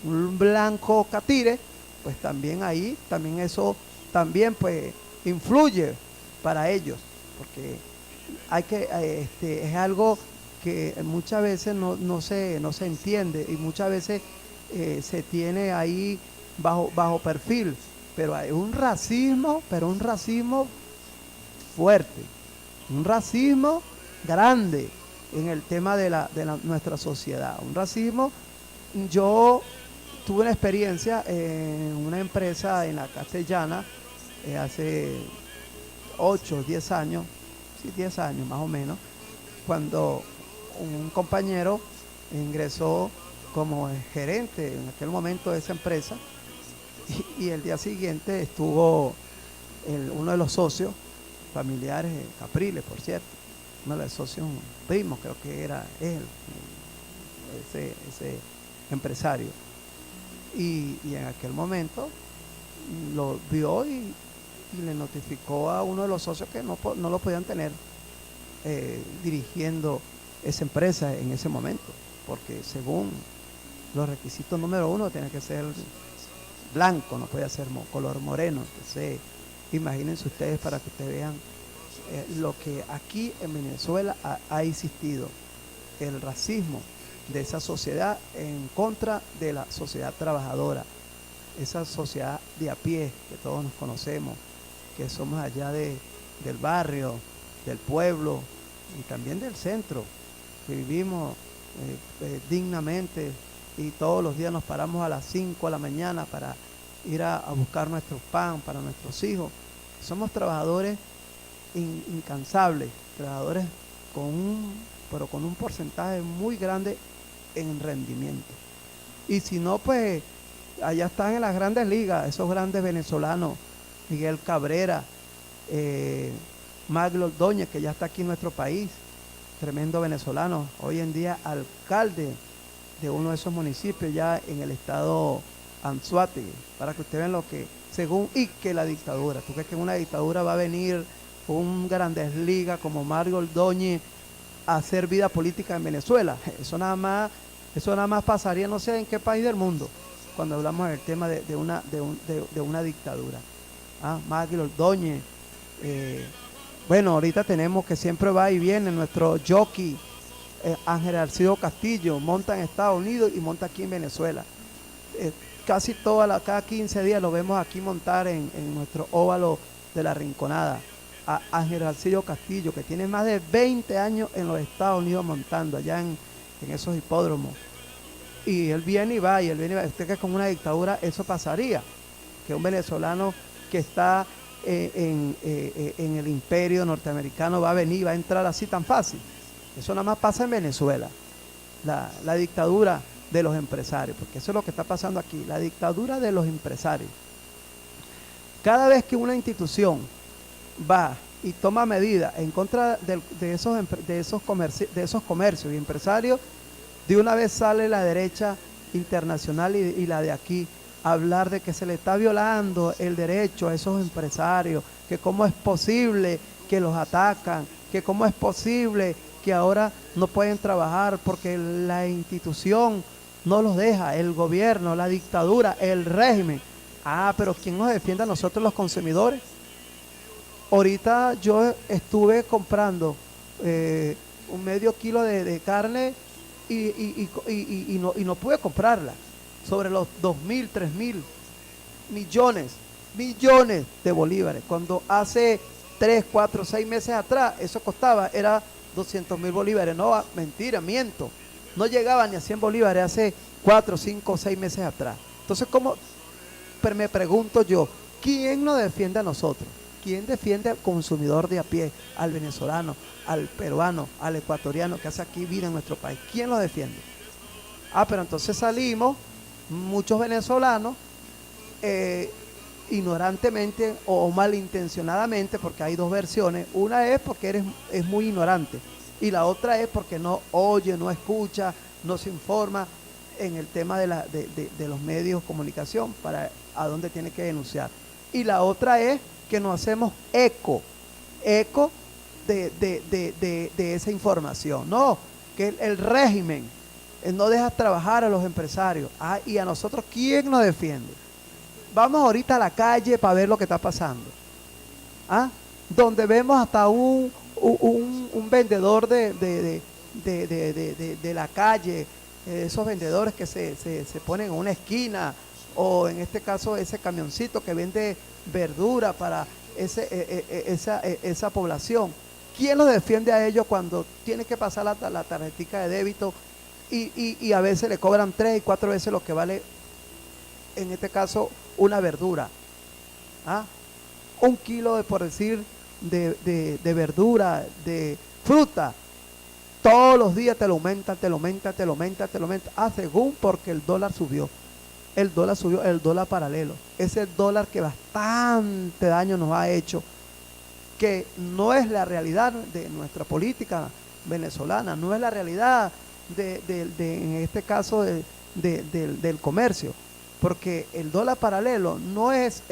un blanco catire, pues también ahí, también eso también pues influye para ellos, porque es algo que muchas veces no se entiende, y muchas veces se tiene ahí bajo perfil, pero hay un racismo fuerte, un racismo grande en el tema de nuestra sociedad, un racismo. Yo tuve una experiencia en una empresa en la Castellana hace 8, 10 años, sí, 10 años más o menos, cuando un compañero ingresó como gerente en aquel momento de esa empresa, y el día siguiente estuvo uno de los socios familiares, Capriles, por cierto, uno de los socios primos, creo que era él, ese empresario, y en aquel momento lo vio y le notificó a uno de los socios que no lo podían tener dirigiendo esa empresa en ese momento, porque según los requisitos número 1 tiene que ser blanco, no puede ser color moreno. Entonces, imagínense ustedes, para que ustedes vean lo que aquí en Venezuela ha existido, el racismo de esa sociedad en contra de la sociedad trabajadora, esa sociedad de a pie que todos nos conocemos, que somos allá del barrio, del pueblo y también del centro, que vivimos dignamente, y todos los días nos paramos a las 5 de la mañana para ir a buscar nuestro pan para nuestros hijos. Somos trabajadores incansables, trabajadores pero con un porcentaje muy grande en rendimiento. Y si no, pues allá están en las grandes ligas esos grandes venezolanos: Miguel Cabrera, Maglo Ordóñez, que ya está aquí en nuestro país, tremendo venezolano, hoy en día alcalde de uno de esos municipios ya en el estado Anzoátegui, para que ustedes vean lo que, según que la dictadura, ¿tú crees que en una dictadura va a venir un grandes ligas como Mario Ordóñez a hacer vida política en Venezuela? Eso nada más pasaría no sé en qué país del mundo, cuando hablamos del tema de una dictadura. Mario Ordóñez, bueno, ahorita tenemos que siempre va y viene nuestro jockey Ángel Arcido Castillo, monta en Estados Unidos y monta aquí en Venezuela. Casi cada 15 días lo vemos aquí montar en nuestro óvalo de la Rinconada. A Ángel Arcido Castillo, que tiene más de 20 años en los Estados Unidos montando allá en esos hipódromos. Y él viene y va, Usted, que con una dictadura eso pasaría, que un venezolano que está en el imperio norteamericano va a venir, va a entrar así tan fácil. Eso nada más pasa en Venezuela, la dictadura de los empresarios, porque eso es lo que está pasando aquí, la dictadura de los empresarios. Cada vez que una institución va y toma medidas en contra de esos comercios y empresarios, de una vez sale la derecha internacional y la de aquí a hablar de que se le está violando el derecho a esos empresarios, que cómo es posible que los atacan, que cómo es posible que ahora no pueden trabajar porque la institución no los deja, el gobierno, la dictadura, el régimen. Ah, pero ¿quién nos defiende a nosotros los consumidores? Ahorita yo estuve comprando un medio kilo de carne y no pude comprarla. Sobre los 2.000, 3.000 millones de bolívares. Cuando hace 3, 4, 6 meses atrás eso costaba, era 200.000 bolívares. No, mentira, miento. No llegaba ni a 100 bolívares hace 4, 5, 6 meses atrás. Entonces, ¿cómo? Pero me pregunto yo, ¿quién nos defiende a nosotros? ¿Quién defiende al consumidor de a pie, al venezolano, al peruano, al ecuatoriano que hace aquí vida en nuestro país? ¿Quién lo defiende? Ah, pero entonces salimos muchos venezolanos ignorantemente o malintencionadamente, porque hay dos versiones. Una es porque es muy ignorante y la otra es porque no oye, no escucha, no se informa en el tema de los medios de comunicación para a dónde tiene que denunciar. Y la otra es que nos hacemos eco de esa información. No, que el régimen no deja trabajar a los empresarios. Ah, y a nosotros, ¿quién nos defiende? Vamos ahorita a la calle para ver lo que está pasando. ¿Ah? Donde vemos hasta un vendedor de la calle, esos vendedores que se ponen en una esquina, o en este caso ese camioncito que vende verdura para esa población. ¿Quién los defiende a ellos cuando tiene que pasar la tarjetita de débito y a veces le cobran 3 y 4 veces lo que vale, en este caso, una verdura? ¿Ah? Un kilo por decir, de verdura, de fruta, todos los días te lo aumenta. Ah, según porque el dólar subió. El dólar paralelo. Ese dólar que bastante daño nos ha hecho, que no es la realidad de nuestra política venezolana, no es la realidad en este caso del comercio, porque el dólar paralelo no es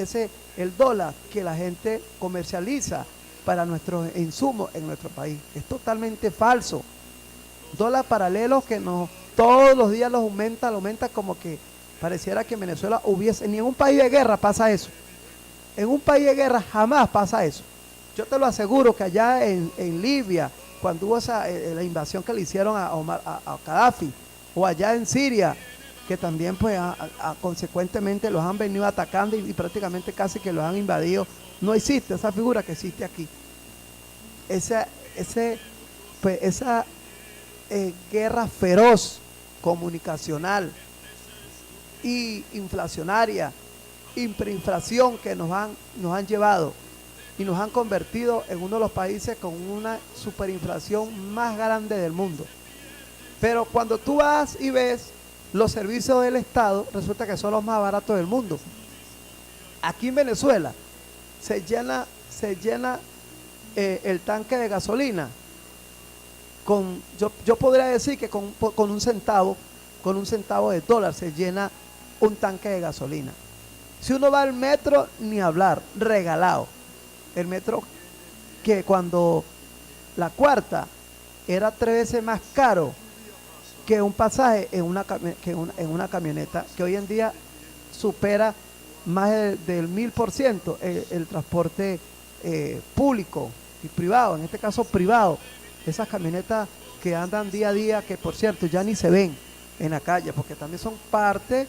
el dólar que la gente comercializa para nuestros insumos en nuestro país. Es totalmente falso. Dólar paralelo que todos los días lo aumenta como que pareciera que en Venezuela hubiese, ni en un país de guerra pasa eso. En un país de guerra jamás pasa eso. Yo te lo aseguro que allá en Libia, cuando hubo la invasión que le hicieron a Gaddafi, o allá en Siria, que también pues consecuentemente los han venido atacando y prácticamente casi que los han invadido, no existe esa figura que existe aquí. Esa guerra feroz, comunicacional y inflacionaria, hiperinflación que nos han llevado y nos han convertido en uno de los países con una superinflación más grande del mundo. Pero cuando tú vas y ves los servicios del Estado, resulta que son los más baratos del mundo. Aquí en Venezuela se llena el tanque de gasolina yo podría decir que con un centavo de dólar se llena un tanque de gasolina. Si uno va al metro, ni hablar, regalado. El metro que cuando la cuarta era 3 veces más caro que un pasaje en una camioneta, que hoy en día supera más del 1000% el transporte público y privado, en este caso privado. Esas camionetas que andan día a día, que por cierto ya ni se ven en la calle, porque también son parte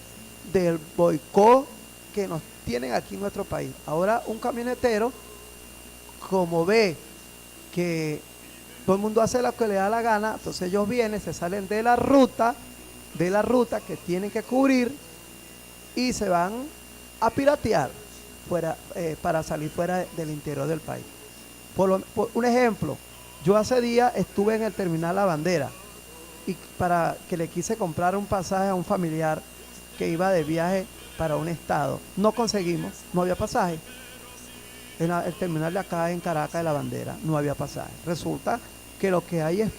del boicot que nos tienen aquí en nuestro país. Ahora un camionetero, como ve que todo el mundo hace lo que le da la gana, entonces ellos vienen, se salen de la ruta que tienen que cubrir y se van a piratear. para salir fuera del interior del país. Por un ejemplo, yo hace días estuve en el terminal La Bandera y para que le quise comprar un pasaje a un familiar que iba de viaje para un estado. No conseguimos, no había pasaje. En el terminal de acá en Caracas de La Bandera no había pasaje. Resulta que lo que hay es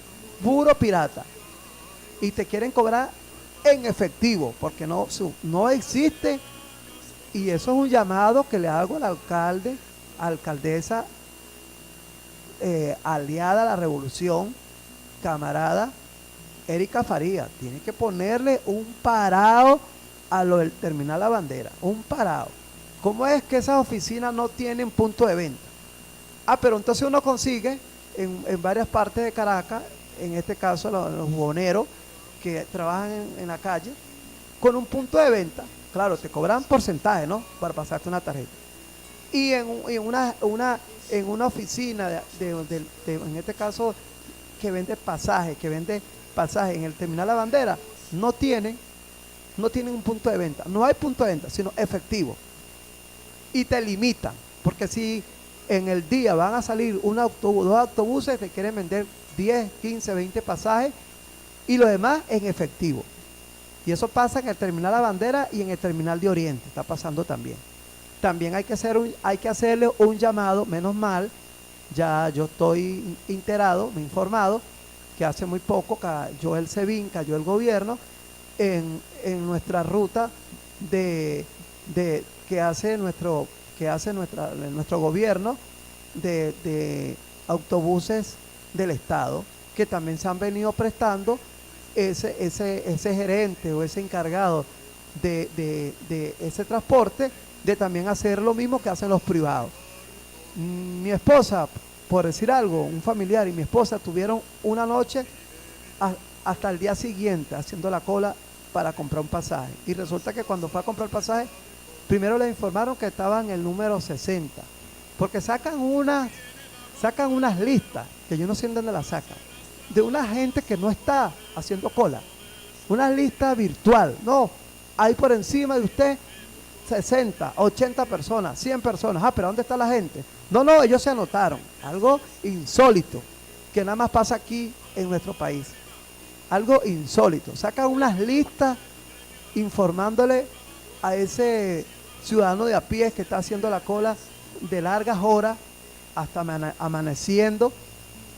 puro pirata y te quieren cobrar en efectivo porque no existe. Y eso es un llamado que le hago al alcalde, alcaldesa, aliada a la revolución, camarada Erika Faría. Tiene que ponerle un parado a lo del terminal La Bandera, un parado. ¿Cómo es que esas oficinas no tienen punto de venta? Pero entonces uno consigue en varias partes de Caracas, en este caso los buhoneros que trabajan en la calle, con un punto de venta. Claro, te cobran porcentaje, ¿no? Para pasarte una tarjeta. Y en una oficina, en este caso, que vende pasaje en el terminal La Bandera, no tienen un punto de venta. No hay punto de venta, sino efectivo. Y te limitan, porque si en el día van a salir dos autobuses, te quieren vender 10, 15, 20 pasajes y lo demás en efectivo. Y eso pasa en el terminal La Bandera y en el terminal de Oriente, está pasando también. También hay que hacerle un llamado, menos mal, ya yo estoy enterado, me he informado, que hace muy poco cayó el SEBIN, cayó el gobierno, en nuestra ruta que hace nuestro gobierno de autobuses del Estado, que también se han venido prestando ese gerente o ese encargado de ese transporte, de también hacer lo mismo que hacen los privados. Mi esposa, por decir algo, un familiar y mi esposa tuvieron una noche hasta el día siguiente haciendo la cola para comprar un pasaje. Y resulta que cuando fue a comprar el pasaje, primero le informaron que estaba en el número 60, porque sacan unas listas, que yo no sé en dónde las sacan, de una gente que no está haciendo cola. Una lista virtual. No, hay por encima de usted 60, 80 personas, 100 personas. Pero ¿dónde está la gente? No, ellos se anotaron. Algo insólito, que nada más pasa aquí en nuestro país. Algo insólito. Sacan unas listas informándole a ese ciudadano de a pie que está haciendo la cola de largas horas hasta amaneciendo.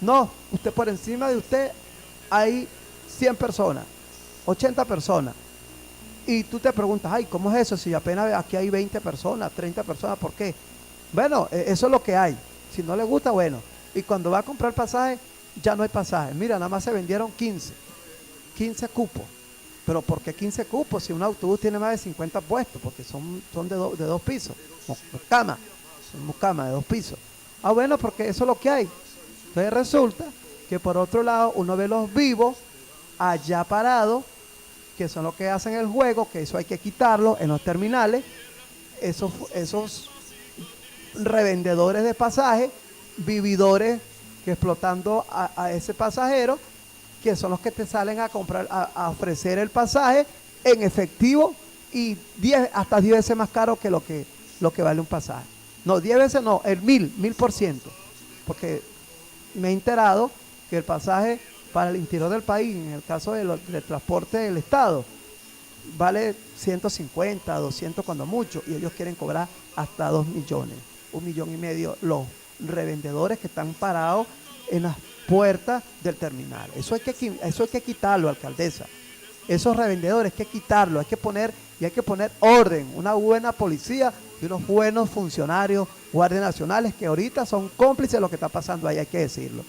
No, usted por encima de usted hay 100 personas, 80 personas. Y tú te preguntas, ¿cómo es eso? Si apenas aquí hay 20 personas, 30 personas, ¿por qué? Bueno, eso es lo que hay. Si no le gusta, bueno. Y cuando va a comprar pasaje, ya no hay pasaje. Mira, nada más se vendieron 15 cupos. Pero ¿por qué 15 cupos si un autobús tiene más de 50 puestos? Porque son de dos pisos, son camas de 2 pisos. Bueno, porque eso es lo que hay. Entonces resulta que por otro lado uno ve los vivos allá parados, que son los que hacen el juego, que eso hay que quitarlo en los terminales, esos revendedores de pasajes, vividores que explotando a ese pasajero, que son los que te salen a comprar, a ofrecer el pasaje en efectivo y hasta 10 veces más caro que lo que vale un pasaje. No, 10 veces no, el 1000%, porque me he enterado que el pasaje para el interior del país, en el caso del transporte del Estado, vale 150, 200 cuando mucho, y ellos quieren cobrar hasta 2 millones, 1,5 millones los revendedores que están parados en las puertas del terminal. Eso hay que quitarlo, alcaldesa. Esos revendedores hay que quitarlo, hay que poner orden, una buena policía y unos buenos funcionarios, guardias nacionales, que ahorita son cómplices de lo que está pasando ahí, hay que decirlo.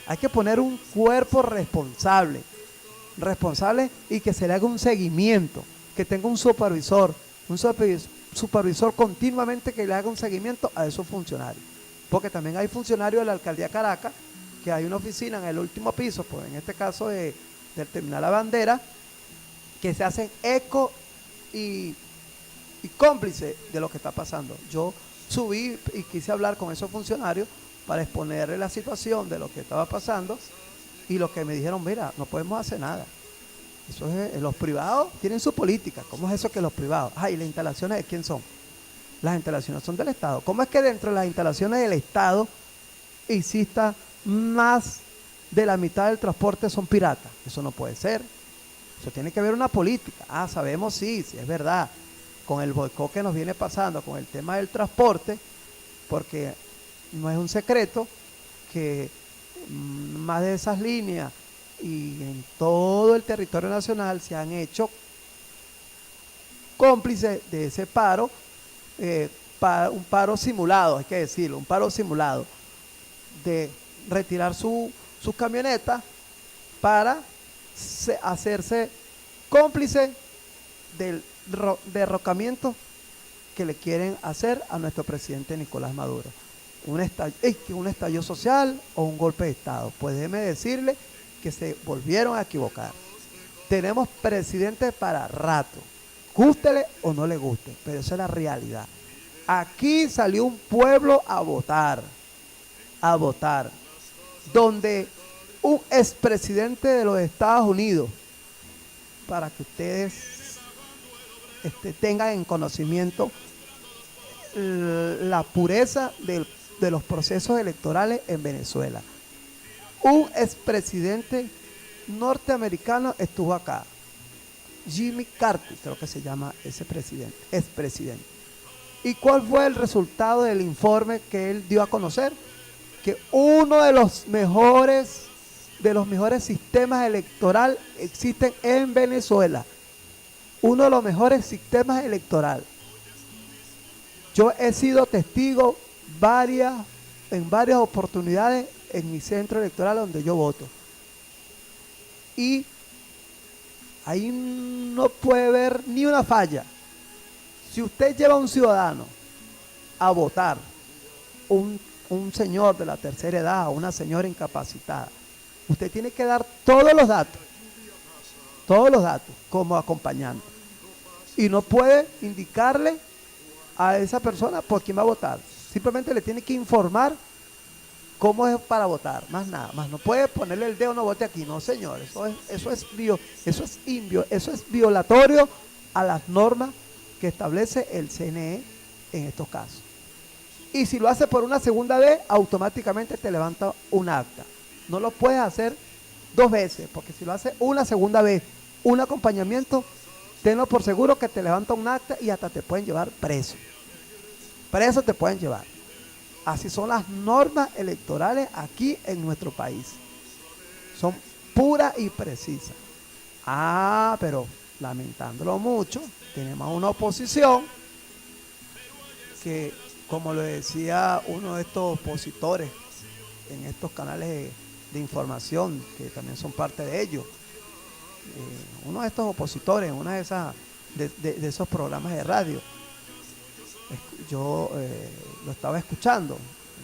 Hay que poner un cuerpo responsable y que se le haga un seguimiento, que tenga un supervisor continuamente que le haga un seguimiento a esos funcionarios. Porque también hay funcionarios de la alcaldía Caracas, que hay una oficina en el último piso, pues en este caso del terminal La Bandera, que se hacen eco y cómplice de lo que está pasando. Yo subí y quise hablar con esos funcionarios para exponerle la situación de lo que estaba pasando, y lo que me dijeron, mira, no podemos hacer nada. Eso es, los privados tienen su política. ¿Cómo es eso que los privados? ¿Y las instalaciones de quién son? Las instalaciones son del Estado. ¿Cómo es que dentro de las instalaciones del Estado exista más de la mitad del transporte son piratas? Eso no puede ser. Eso tiene que haber una política. Sabemos, sí, es verdad, con el boicot que nos viene pasando con el tema del transporte, porque no es un secreto que más de esas líneas y en todo el territorio nacional se han hecho cómplices de ese paro, un paro simulado, hay que decirlo, un paro simulado de retirar sus camionetas para hacerse cómplice del derrocamiento que le quieren hacer a nuestro presidente Nicolás Maduro. Un estallido social o un golpe de Estado. Pues déjeme decirle que se volvieron a equivocar. Tenemos presidente para rato, gústele o no le guste, pero esa es la realidad. Aquí salió un pueblo a votar, donde un expresidente de los Estados Unidos, para que ustedes tengan en conocimiento la pureza de los procesos electorales en Venezuela. Un expresidente norteamericano estuvo acá, Jimmy Carter, creo que se llama ese expresidente. ¿Y cuál fue el resultado del informe que él dio a conocer? Que uno de los mejores sistemas electorales existen en Venezuela. Uno de los mejores sistemas electorales. Yo he sido testigo en varias oportunidades en mi centro electoral donde yo voto. Y ahí no puede haber ni una falla. Si usted lleva a un ciudadano a votar, un señor de la tercera edad o una señora incapacitada, usted tiene que dar todos los datos como acompañante. Y no puede indicarle a esa persona por quién va a votar. Simplemente le tiene que informar cómo es para votar, más nada. Más no puede ponerle el dedo, no vote aquí. No, señor, eso es violatorio a las normas que establece el CNE en estos casos. Y si lo hace por una segunda vez, automáticamente te levanta un acta. No lo puedes hacer 2 veces, porque si lo hace una segunda vez, un acompañamiento, tenlo por seguro que te levanta un acta y hasta te pueden llevar preso. Preso te pueden llevar. Así son las normas electorales aquí en nuestro país. Son puras y precisas. Pero lamentándolo mucho, tenemos una oposición que, como lo decía uno de estos opositores en estos canales de información, que también son parte de ellos, uno de estos opositores, una de esos programas de radio, yo lo estaba escuchando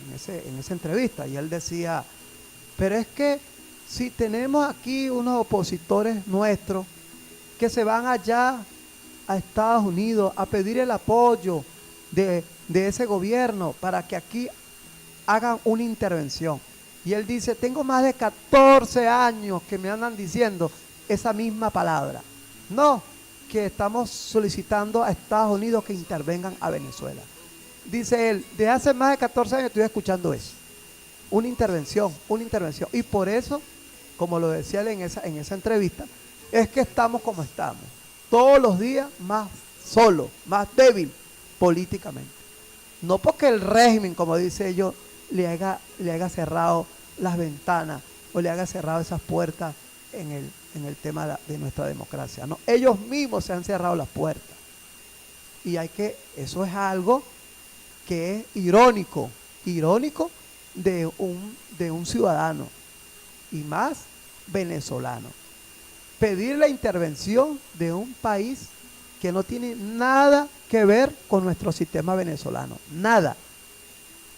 en esa entrevista y él decía, pero es que si tenemos aquí unos opositores nuestros que se van allá a Estados Unidos a pedir el apoyo de ese gobierno para que aquí hagan una intervención. Y él dice, tengo más de 14 años que me andan diciendo esa misma palabra. No, que estamos solicitando a Estados Unidos que intervengan a Venezuela. Dice él, desde hace más de 14 años estoy escuchando eso. Una intervención. Y por eso, como lo decía él en esa entrevista, es que estamos como estamos. Todos los días más solo, más débil políticamente. No porque el régimen, como dice ellos, le haya cerrado las ventanas o le haya cerrado esas puertas en el tema de nuestra democracia. No, ellos mismos se han cerrado las puertas. Y eso es algo que es irónico de un ciudadano y más venezolano. Pedir la intervención de un país que no tiene nada que ver con nuestro sistema venezolano, nada.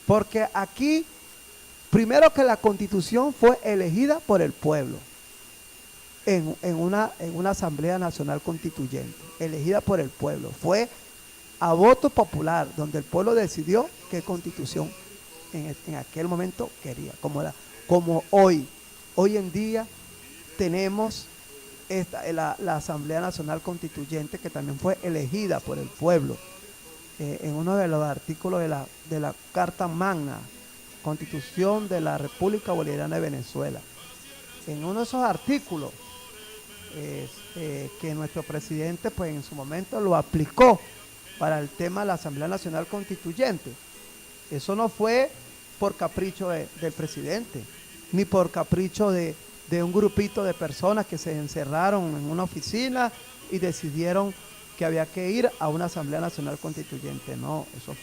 Porque aquí, primero que la Constitución fue elegida por el pueblo en una Asamblea Nacional Constituyente, elegida por el pueblo. Fue a voto popular, donde el pueblo decidió qué Constitución en aquel momento quería. Como hoy en día tenemos la Asamblea Nacional Constituyente, que también fue elegida por el pueblo. en uno de los artículos de la Carta Magna, Constitución de la República Bolivariana de Venezuela. En uno de esos artículos, que nuestro presidente pues en su momento lo aplicó para el tema de la Asamblea Nacional Constituyente. Eso no fue por capricho del presidente, ni por capricho de un grupito de personas que se encerraron en una oficina y decidieron que había que ir a una Asamblea Nacional Constituyente. No, eso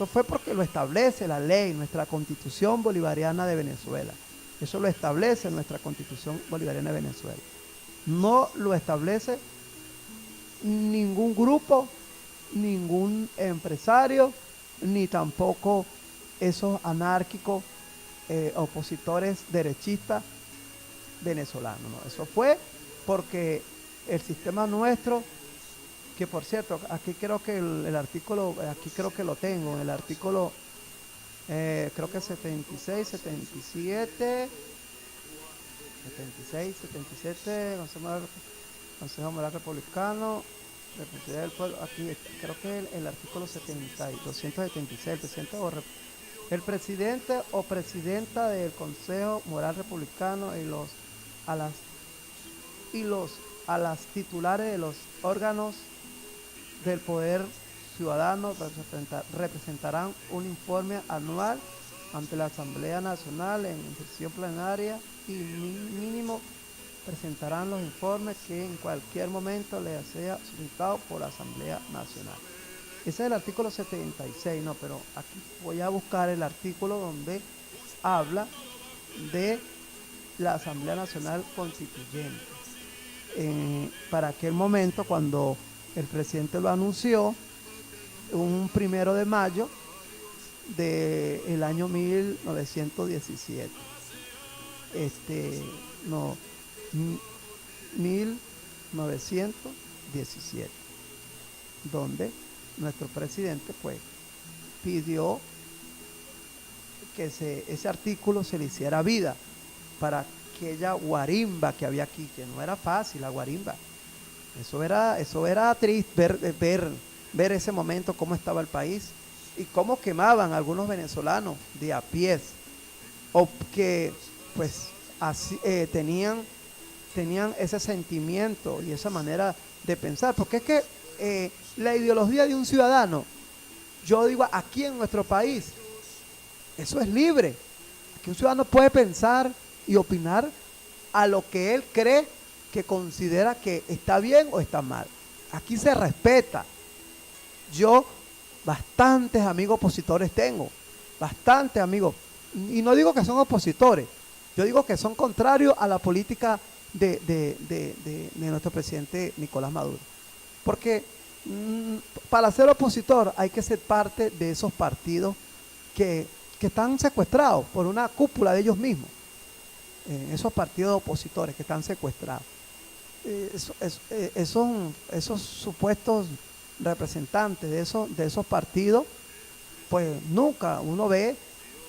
fue porque lo establece la ley, nuestra Constitución Bolivariana de Venezuela. Eso lo establece nuestra Constitución Bolivariana de Venezuela. No lo establece ningún grupo, ningún empresario, ni tampoco esos anárquicos opositores derechistas venezolanos. ¿No? Eso fue porque el sistema nuestro, que por cierto, aquí creo que el artículo, aquí creo que lo tengo, el artículo creo que 76, 77, Consejo Moral Republicano, Representación del Pueblo, aquí creo que el artículo 276, el presidente o presidenta del Consejo Moral Republicano a las titulares de los órganos del poder ciudadano representarán un informe anual ante la Asamblea Nacional en sesión plenaria y mínimo presentarán los informes que en cualquier momento les sea solicitado por la Asamblea Nacional. Ese es el artículo 76, no, pero aquí voy a buscar el artículo donde habla de la Asamblea Nacional Constituyente. Para aquel momento, cuando el presidente lo anunció, un 1 de mayo del año 1917. 1917, donde nuestro presidente pues pidió que ese artículo se le hiciera vida para aquella guarimba que había aquí, que no era fácil la guarimba. Eso era triste ver ese momento, cómo estaba el país y cómo quemaban algunos venezolanos de a pies, o que pues así, tenían ese sentimiento y esa manera de pensar, porque es que la ideología de un ciudadano, yo digo aquí en nuestro país, eso es libre. Aquí un ciudadano puede pensar y opinar a lo que él cree, que considera que está bien o está mal. Aquí se respeta. Yo bastantes amigos opositores tengo, bastantes amigos, y no digo que son opositores, yo digo que son contrarios a la política de nuestro presidente Nicolás Maduro. Porque para ser opositor hay que ser parte de esos partidos que están secuestrados por una cúpula de ellos mismos. Esos partidos opositores que están secuestrados. Esos supuestos representantes de esos partidos, pues nunca uno ve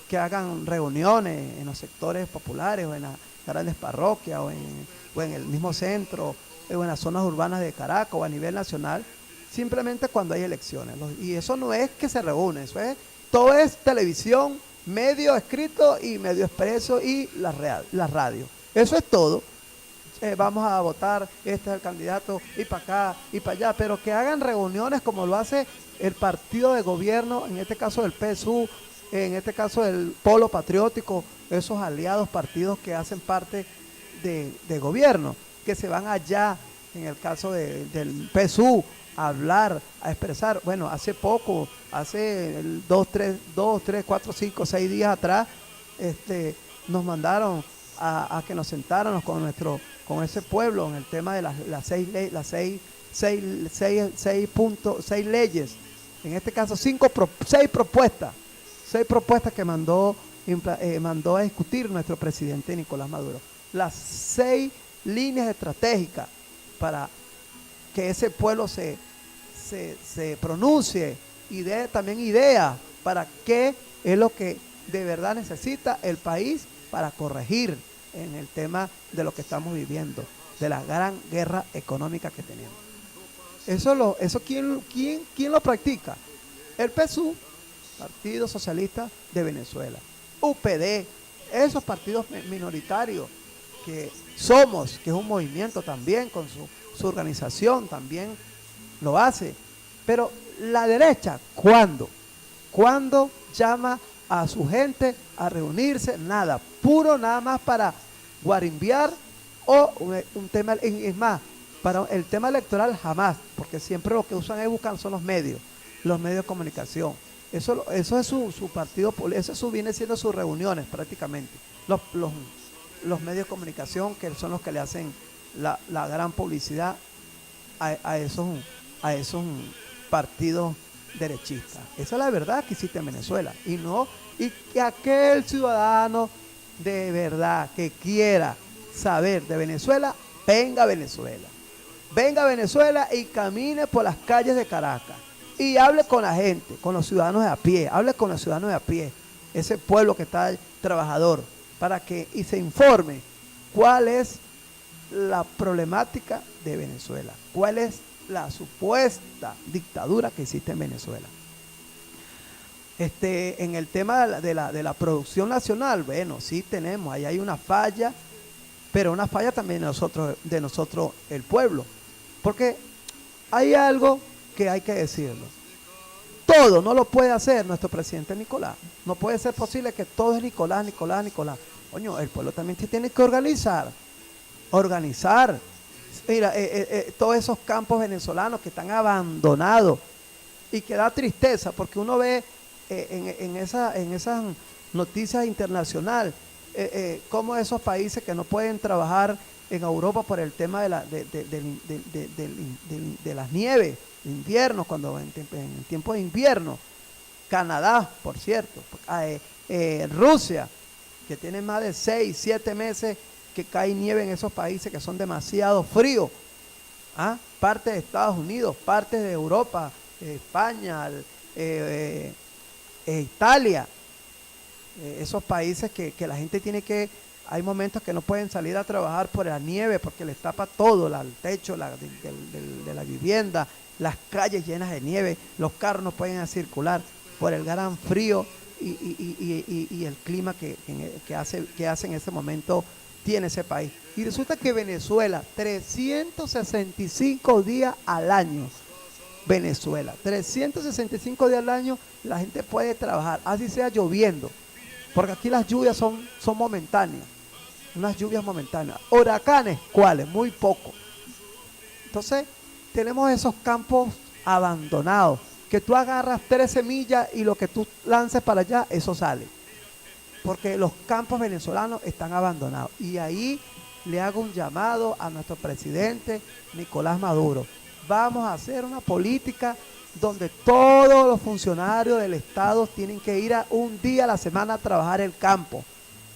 que hagan reuniones en los sectores populares o en las grandes parroquias o en el mismo centro o en las zonas urbanas de Caracas o a nivel nacional, simplemente cuando hay elecciones. Y eso no es que se reúne, todo es televisión, medio escrito y medio expreso y la radio. Eso es todo. Vamos a votar, este es el candidato, y para acá, y para allá, pero que hagan reuniones como lo hace el partido de gobierno, en este caso del PSU, en este caso del Polo Patriótico, esos aliados partidos que hacen parte de gobierno, que se van allá, en el caso del PSU, a hablar, a expresar. Bueno, hace poco, hace 2, 3, 4, 5, 6 días atrás, nos mandaron a que nos sentáramos con ese pueblo en el tema de las 6 leyes, en este caso 6 propuestas que mandó a discutir nuestro presidente Nicolás Maduro. Las 6 líneas estratégicas para que ese pueblo se pronuncie y dé también ideas para qué es lo que de verdad necesita el país para corregir en el tema de lo que estamos viviendo, de la gran guerra económica que tenemos. Eso ¿quién lo practica? El PSUV, Partido Socialista de Venezuela, UPD, esos partidos minoritarios que somos, que es un movimiento también con su organización, también lo hace. Pero la derecha, ¿cuándo? ¿Cuándo llama a su gente a reunirse? Nada, puro nada más para guarimbiar o un tema, es más, para el tema electoral jamás, porque siempre lo que buscan son los medios de comunicación. Eso es su partido, eso viene siendo sus reuniones prácticamente. Los medios de comunicación que son los que le hacen la gran publicidad a esos partidos derechistas. Esa es la verdad que existe en Venezuela. Y que aquel ciudadano de verdad que quiera saber de Venezuela, venga a Venezuela. Venga a Venezuela y camine por las calles de Caracas. Y hable con la gente, con los ciudadanos de a pie. Hable con los ciudadanos de a pie. Ese pueblo que está trabajador. Y se informe cuál es la problemática de Venezuela. Cuál es la supuesta dictadura que existe en Venezuela. En el tema de la producción nacional, bueno, sí tenemos, ahí hay una falla, pero una falla también de nosotros el pueblo, porque hay algo que hay que decirlo. Todo no lo puede hacer nuestro presidente Nicolás. No puede ser posible que todo es Nicolás. Coño, el pueblo también se tiene que organizar. Mira, todos esos campos venezolanos que están abandonados y que da tristeza porque uno ve en esas noticias internacionales cómo esos países que no pueden trabajar en Europa por el tema de las nieves, invierno, cuando en tiempo de invierno, Canadá, por cierto, Rusia, que tiene más de 6, 7 meses que cae nieve en esos países que son demasiado fríos. Parte de Estados Unidos, parte de Europa, España, Italia, esos países que la gente hay momentos que no pueden salir a trabajar por la nieve porque les tapa todo, el techo de la vivienda, las calles llenas de nieve, los carros no pueden circular por el gran frío y el clima que hace en ese momento tiene ese país. Y resulta que Venezuela, 365 días al año, 365 días al año, la gente puede trabajar, así sea lloviendo, porque aquí las lluvias son momentáneas, unas lluvias momentáneas. Huracanes, ¿cuáles? Muy poco. Entonces, tenemos esos campos abandonados, que tú agarras 3 semillas y lo que tú lances para allá, eso sale. Porque los campos venezolanos están abandonados. Y ahí le hago un llamado a nuestro presidente Nicolás Maduro. Vamos a hacer una política donde todos los funcionarios del Estado tienen que ir un día a la semana a trabajar el campo.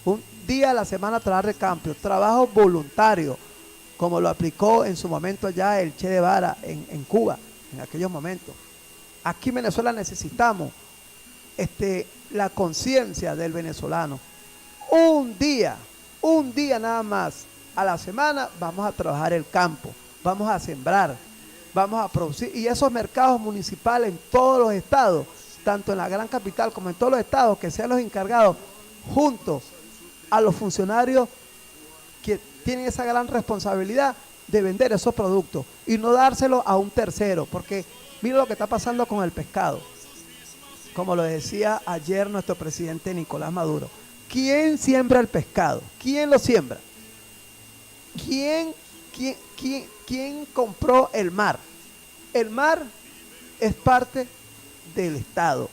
Un día a la semana a trabajar el campo. Trabajo voluntario, como lo aplicó en su momento ya el Che Guevara en Cuba, en aquellos momentos. Aquí en Venezuela necesitamos la conciencia del venezolano. Un día nada más a la semana vamos a trabajar el campo, vamos a sembrar, vamos a producir. Y esos mercados municipales en todos los estados, tanto en la gran capital como en todos los estados, que sean los encargados juntos a los funcionarios que tienen esa gran responsabilidad de vender esos productos y no dárselo a un tercero, porque mira lo que está pasando con el pescado. Como lo decía ayer nuestro presidente Nicolás Maduro, ¿quién siembra el pescado? ¿Quién lo siembra? ¿Quién compró el mar? El mar es parte del Estado.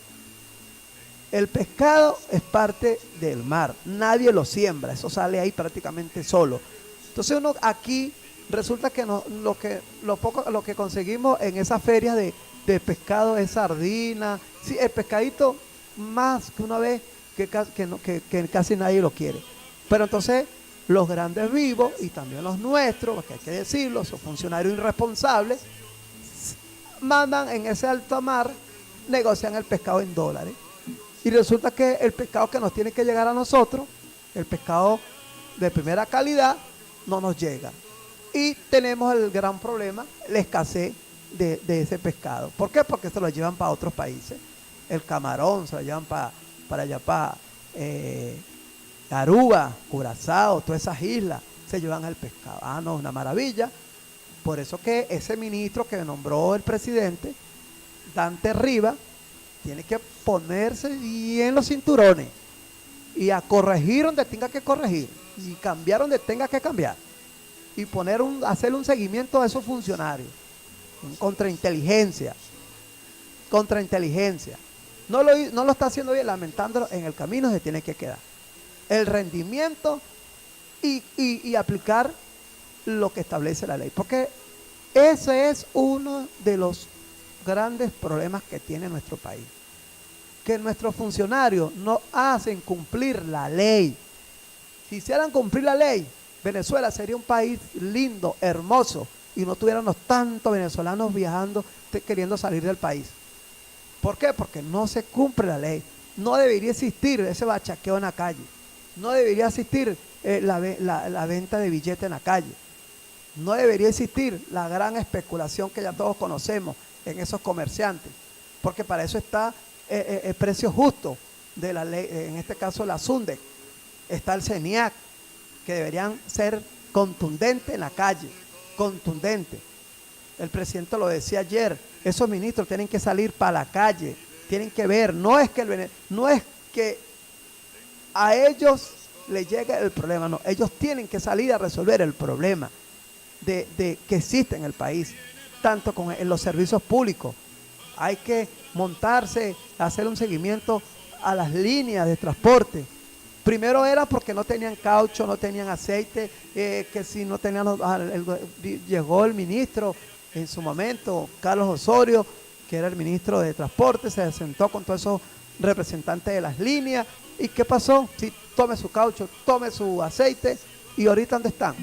El pescado es parte del mar. Nadie lo siembra, eso sale ahí prácticamente solo. Entonces uno aquí resulta que lo que conseguimos en esas ferias de pescado es sardina. Sí, el pescadito más que una vez que casi nadie lo quiere. Pero entonces los grandes vivos y también los nuestros, porque hay que decirlo, esos funcionarios irresponsables, mandan en ese alta mar, negocian el pescado en dólares. Y resulta que el pescado que nos tiene que llegar a nosotros, el pescado de primera calidad, no nos llega. Y tenemos el gran problema, la escasez de ese pescado. ¿Por qué? Porque se lo llevan para otros países. El camarón se lo llevan para allá, para Aruba, Curazao, todas esas islas, se llevan el pescado. Ah, no, una maravilla. Por eso que ese ministro que nombró el presidente, Dante Rivas, tiene que ponerse bien los cinturones y a corregir donde tenga que corregir y cambiar donde tenga que cambiar y hacerle un seguimiento a esos funcionarios. Contrainteligencia. No lo está haciendo bien, lamentándolo, en el camino se tiene que quedar. El rendimiento y aplicar lo que establece la ley. Porque ese es uno de los grandes problemas que tiene nuestro país. Que nuestros funcionarios no hacen cumplir la ley. Si hicieran cumplir la ley, Venezuela sería un país lindo, hermoso, y no tuviéramos tantos venezolanos viajando, queriendo salir del país. ¿Por qué? Porque no se cumple la ley. No debería existir ese bachaqueo en la calle. No debería existir la venta de billetes en la calle. No debería existir la gran especulación que ya todos conocemos en esos comerciantes. Porque para eso está el precio justo de la ley, en este caso la SUNDEC. Está el CENIAC, que deberían ser contundentes en la calle. Contundentes. El presidente lo decía ayer, esos ministros tienen que salir para la calle, tienen que ver, no es que a ellos les llegue el problema, no, ellos tienen que salir a resolver el problema de que existe en el país, tanto en los servicios públicos. Hay que montarse, hacer un seguimiento a las líneas de transporte. Primero era porque no tenían caucho, no tenían aceite, que si no tenían, llegó el ministro en su momento, Carlos Osorio, que era el ministro de Transporte, se sentó con todos esos representantes de las líneas. ¿Y qué pasó? Sí, tome su caucho, tome su aceite, y ahorita ¿dónde están?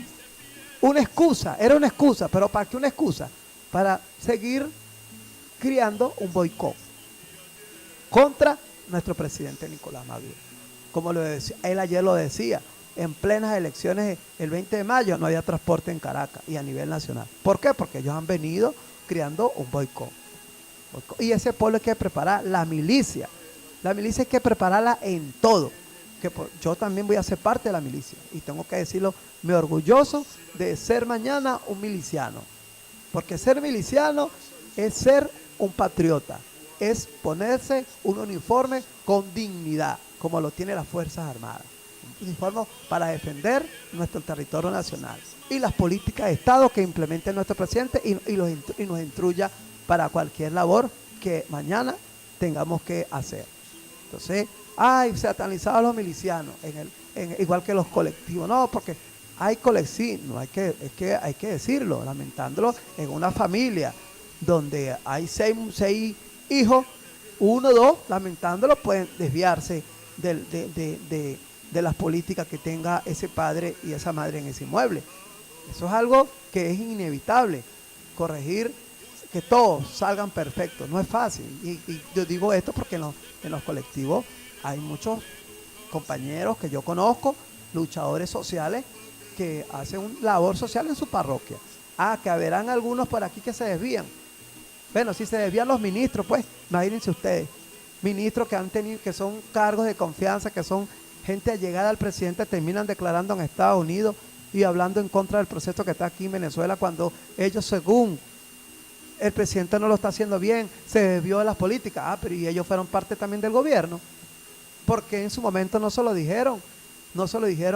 Una excusa, era una excusa, pero ¿para qué una excusa? Para seguir criando un boicot contra nuestro presidente Nicolás Maduro. Como lo decía, él ayer lo decía, en plenas elecciones el 20 de mayo no había transporte en Caracas y a nivel nacional. ¿Por qué? Porque ellos han venido creando un boicot. Y ese pueblo hay que preparar, la milicia. La milicia hay que prepararla en todo. Yo también voy a ser parte de la milicia y tengo que decirlo, me orgulloso de ser mañana un miliciano. Porque ser miliciano es ser un patriota, es ponerse un uniforme con dignidad, como lo tiene las Fuerzas Armadas. Un uniforme para defender nuestro territorio nacional y las políticas de Estado que implemente nuestro presidente y nos instruya para cualquier labor que mañana tengamos que hacer. Entonces, satanizados los milicianos, igual que los colectivos. No, porque hay colectivos, hay que decirlo, lamentándolo, en una familia donde hay seis hijos, 1 o 2, lamentándolo, pueden desviarse de las políticas que tenga ese padre y esa madre en ese inmueble. Eso es algo que es inevitable, corregir que todos salgan perfectos, no es fácil. Y yo digo esto porque en los colectivos hay muchos compañeros que yo conozco, luchadores sociales, que hacen una labor social en su parroquia. Que habrán algunos por aquí que se desvían. Bueno, si se desvían los ministros, pues, imagínense ustedes, ministros que han tenido, que son cargos de confianza, que son gente allegada al presidente, terminan declarando en Estados Unidos y hablando en contra del proceso que está aquí en Venezuela, cuando ellos, según el presidente, no lo está haciendo bien, se desvió de las políticas. Pero y ellos fueron parte también del gobierno, porque en su momento no se lo dijeron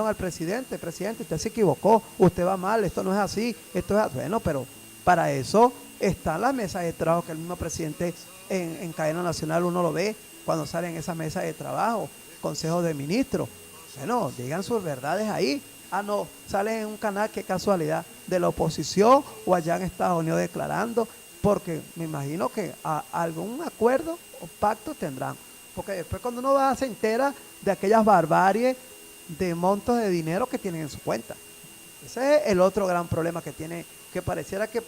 al presidente, usted se equivocó, usted va mal, esto no es así, esto es bueno, pero para eso están las mesas de trabajo que el mismo presidente en cadena nacional uno lo ve cuando sale en esa mesa de trabajo, consejos de ministros. Bueno, digan sus verdades ahí. No, salen en un canal, qué casualidad, de la oposición o allá en Estados Unidos declarando, porque me imagino que algún acuerdo o pacto tendrán. Porque después cuando uno va se entera de aquellas barbaries de montos de dinero que tienen en su cuenta. Ese es el otro gran problema que tiene, que pareciera que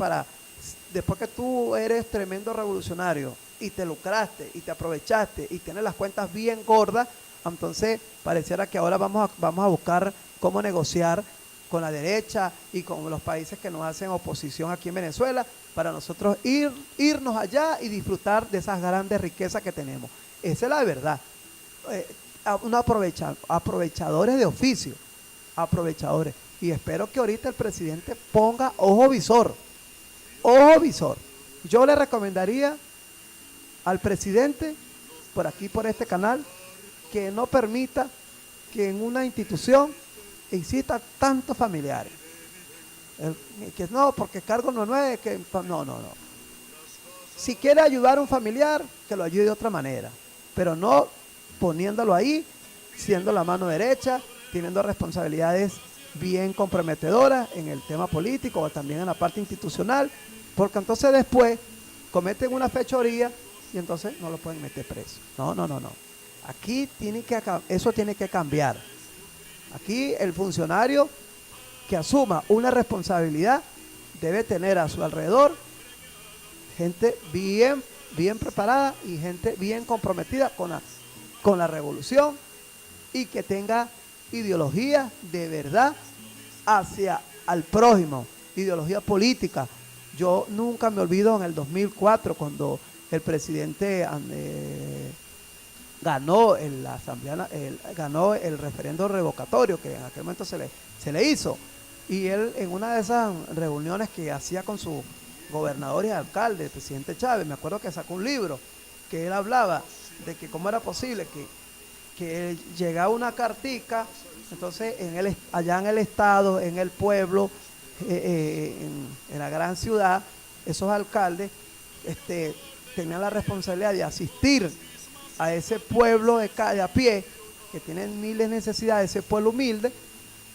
después que tú eres tremendo revolucionario y te lucraste y te aprovechaste y tienes las cuentas bien gordas, entonces pareciera que ahora vamos a buscar cómo negociar con la derecha y con los países que nos hacen oposición aquí en Venezuela, para nosotros irnos allá y disfrutar de esas grandes riquezas que tenemos. Esa es la verdad. Aprovechadores de oficio, aprovechadores. Y espero que ahorita el presidente ponga ojo visor. Ojo visor. Yo le recomendaría al presidente, por aquí, por este canal, que no permita que en una institución existan tantos familiares. Que no, porque cargo no es, que no. Si quiere ayudar a un familiar, que lo ayude de otra manera, pero no poniéndolo ahí, siendo la mano derecha, teniendo responsabilidades bien comprometedoras en el tema político o también en la parte institucional, porque entonces después cometen una fechoría y entonces no lo pueden meter preso. No. Aquí eso tiene que cambiar. Aquí el funcionario que asuma una responsabilidad debe tener a su alrededor gente bien preparada y gente bien comprometida con la revolución y que tenga ideología de verdad hacia al prójimo, ideología política. Yo nunca me olvido en el 2004 cuando el presidente ganó la asamblea, ganó el referendo revocatorio que en aquel momento se le hizo, y él en una de esas reuniones que hacía con sus gobernadores y alcaldes, el presidente Chávez, me acuerdo que sacó un libro que él hablaba de que cómo era posible que llegaba una cartica, entonces allá en el estado, en el pueblo, en la gran ciudad, esos alcaldes tenían la responsabilidad de asistir a ese pueblo de a pie, que tienen miles de necesidades, ese pueblo humilde.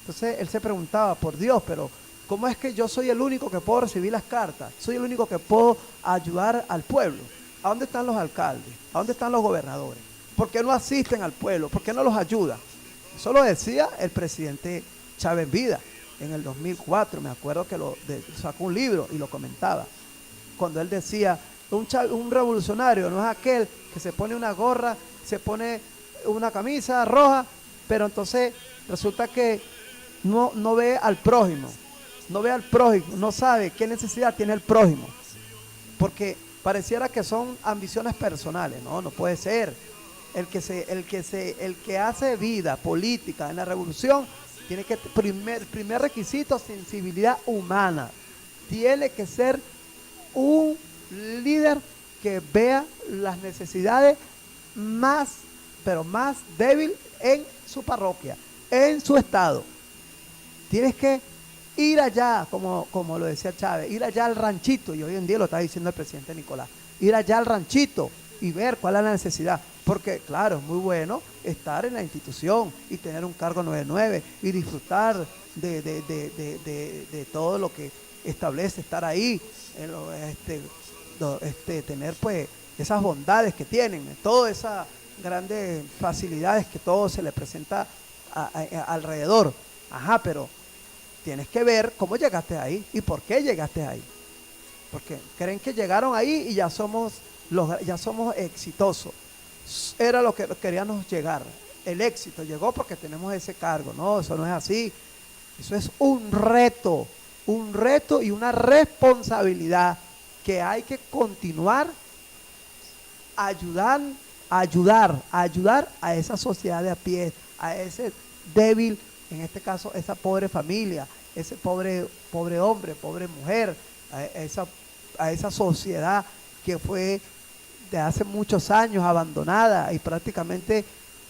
Entonces él se preguntaba, por Dios, pero ¿cómo es que yo soy el único que puedo recibir las cartas? Soy el único que puedo ayudar al pueblo. ¿A dónde están los alcaldes? ¿A dónde están los gobernadores? ¿Por qué no asisten al pueblo? ¿Por qué no los ayudan? Eso lo decía el presidente Chávez en vida en el 2004. Me acuerdo que sacó un libro y lo comentaba. Cuando él decía, un revolucionario no es aquel que se pone una gorra, se pone una camisa roja, pero entonces resulta que no ve al prójimo, no sabe qué necesidad tiene el prójimo, porque pareciera que son ambiciones personales. No puede ser. El que hace vida política en la revolución tiene que, primer requisito, sensibilidad humana. Tiene que ser un líder que vea las necesidades pero más débil en su parroquia, en su estado. Tienes que ir allá, como lo decía Chávez, ir allá al ranchito, y hoy en día lo está diciendo el presidente Nicolás, ir allá al ranchito y ver cuál es la necesidad, porque claro, es muy bueno estar en la institución y tener un cargo 99 y disfrutar de todo lo que establece estar ahí, tener pues esas bondades que tienen, todas esas grandes facilidades que todo se le presenta alrededor. Ajá, pero tienes que ver cómo llegaste ahí y por qué llegaste ahí. Porque creen que llegaron ahí y ya somos exitosos. Era lo que queríamos llegar. El éxito llegó porque tenemos ese cargo. No, eso no es así. Eso es un reto y una responsabilidad que hay que continuar a ayudar a esa sociedad de a pie, a ese débil, en este caso esa pobre familia, ese pobre hombre, pobre mujer, a esa sociedad que fue de hace muchos años abandonada y prácticamente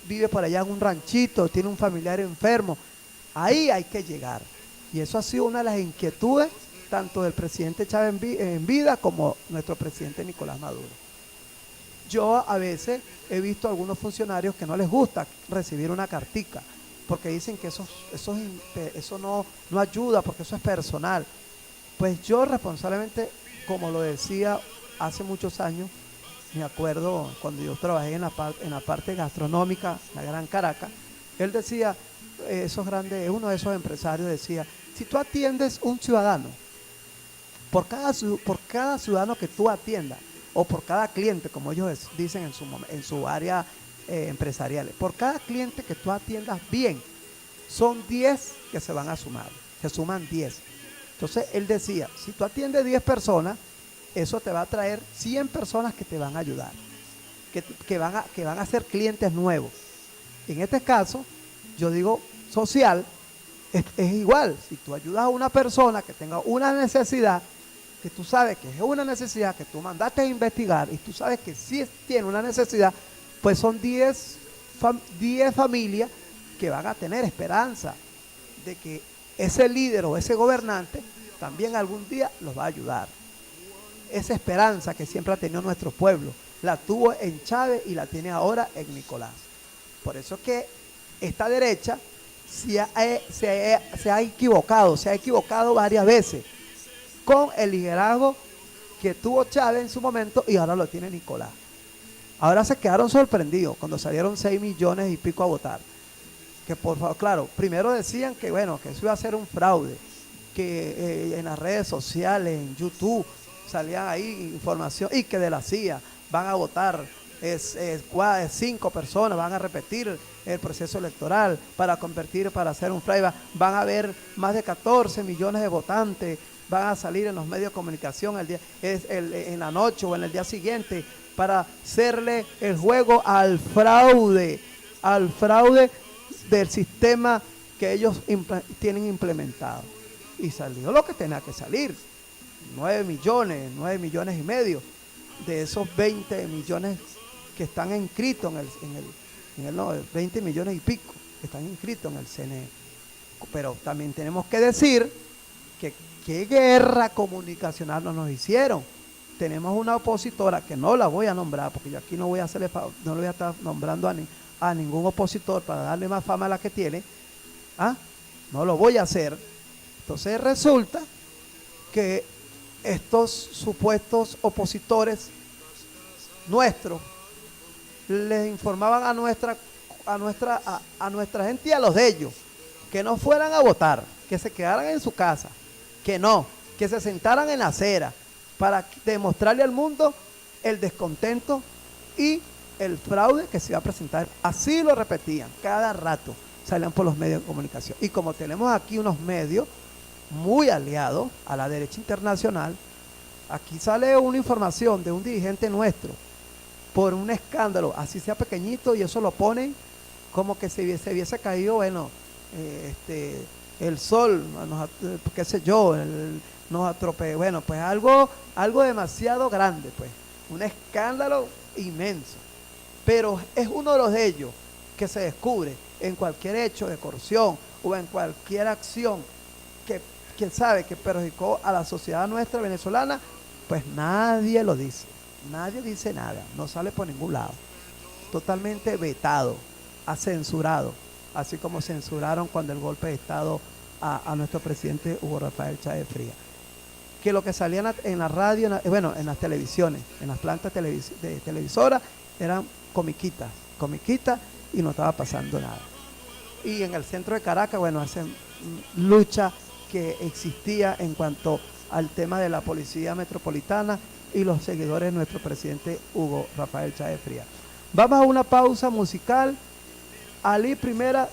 vive por allá en un ranchito, tiene un familiar enfermo. Ahí hay que llegar. Y eso ha sido una de las inquietudes tanto del presidente Chávez en vida como nuestro presidente Nicolás Maduro. Yo a veces he visto a algunos funcionarios que no les gusta recibir una cartica, porque dicen que eso no ayuda, porque eso es personal. Pues yo responsablemente, como lo decía hace muchos años, me acuerdo cuando yo trabajé en la parte gastronómica, la Gran Caracas, él decía, uno de esos empresarios decía, si tú atiendes un ciudadano, por cada ciudadano que tú atiendas, o por cada cliente, como ellos dicen en su área empresarial, por cada cliente que tú atiendas bien, son 10 que se van a sumar, se suman 10. Entonces él decía, si tú atiendes 10 personas, eso te va a traer 100 personas que te van a ayudar, que van a ser clientes nuevos. En este caso, yo digo social, es igual. Si tú ayudas a una persona que tenga una necesidad, que tú sabes que es una necesidad, que tú mandaste a investigar y tú sabes que sí tiene una necesidad, pues son 10 familias que van a tener esperanza de que ese líder o ese gobernante también algún día los va a ayudar. Esa esperanza que siempre ha tenido nuestro pueblo, la tuvo en Chávez y la tiene ahora en Nicolás. Por eso es que esta derecha se ha equivocado varias veces con el liderazgo que tuvo Chávez en su momento y ahora lo tiene Nicolás. Ahora se quedaron sorprendidos cuando salieron 6 millones y pico a votar. Que por favor, claro, primero decían que bueno, que eso iba a ser un fraude, que en las redes sociales, en YouTube, salían ahí información y que de la CIA van a votar 5 personas, van a repetir el proceso electoral para hacer un fraude, van a haber más de 14 millones de votantes, van a salir en los medios de comunicación en la noche o en el día siguiente para hacerle el juego al fraude del sistema que ellos tienen implementado. Y salió lo que tenía que salir, 9 millones y medio de esos 20 millones que están inscritos 20 millones y pico que están inscritos en el CNE. Pero también tenemos que decir que qué guerra comunicacional nos hicieron. Tenemos una opositora que no la voy a nombrar, porque yo aquí no voy a estar nombrando a ningún opositor para darle más fama a la que tiene. No lo voy a hacer. Entonces resulta que estos supuestos opositores nuestros les informaban a nuestra gente y a los de ellos que no fueran a votar, que se quedaran en su casa, que se sentaran en la acera para demostrarle al mundo el descontento y el fraude que se iba a presentar. Así lo repetían, cada rato salían por los medios de comunicación. Y como tenemos aquí unos medios muy aliados a la derecha internacional, aquí sale una información de un dirigente nuestro por un escándalo, así sea pequeñito, y eso lo ponen como que se hubiese caído, bueno, el sol, qué sé yo, nos atropelló, bueno, pues algo demasiado grande, pues, un escándalo inmenso. Pero es uno de los de ellos que se descubre en cualquier hecho de corrupción o en cualquier acción que quien sabe que perjudicó a la sociedad nuestra venezolana, pues nadie lo dice, nadie dice nada, no sale por ningún lado, totalmente vetado, censurado, así como censuraron cuando el golpe de Estado a nuestro presidente Hugo Rafael Chávez Frías, que lo que salía en la radio, en las televisiones, en las plantas de televisoras, eran comiquitas, y no estaba pasando nada. Y en el centro de Caracas, bueno, hacen lucha que existía en cuanto al tema de la policía metropolitana y los seguidores de nuestro presidente Hugo Rafael Chávez Frías. Vamos a una pausa musical. Ali, primera,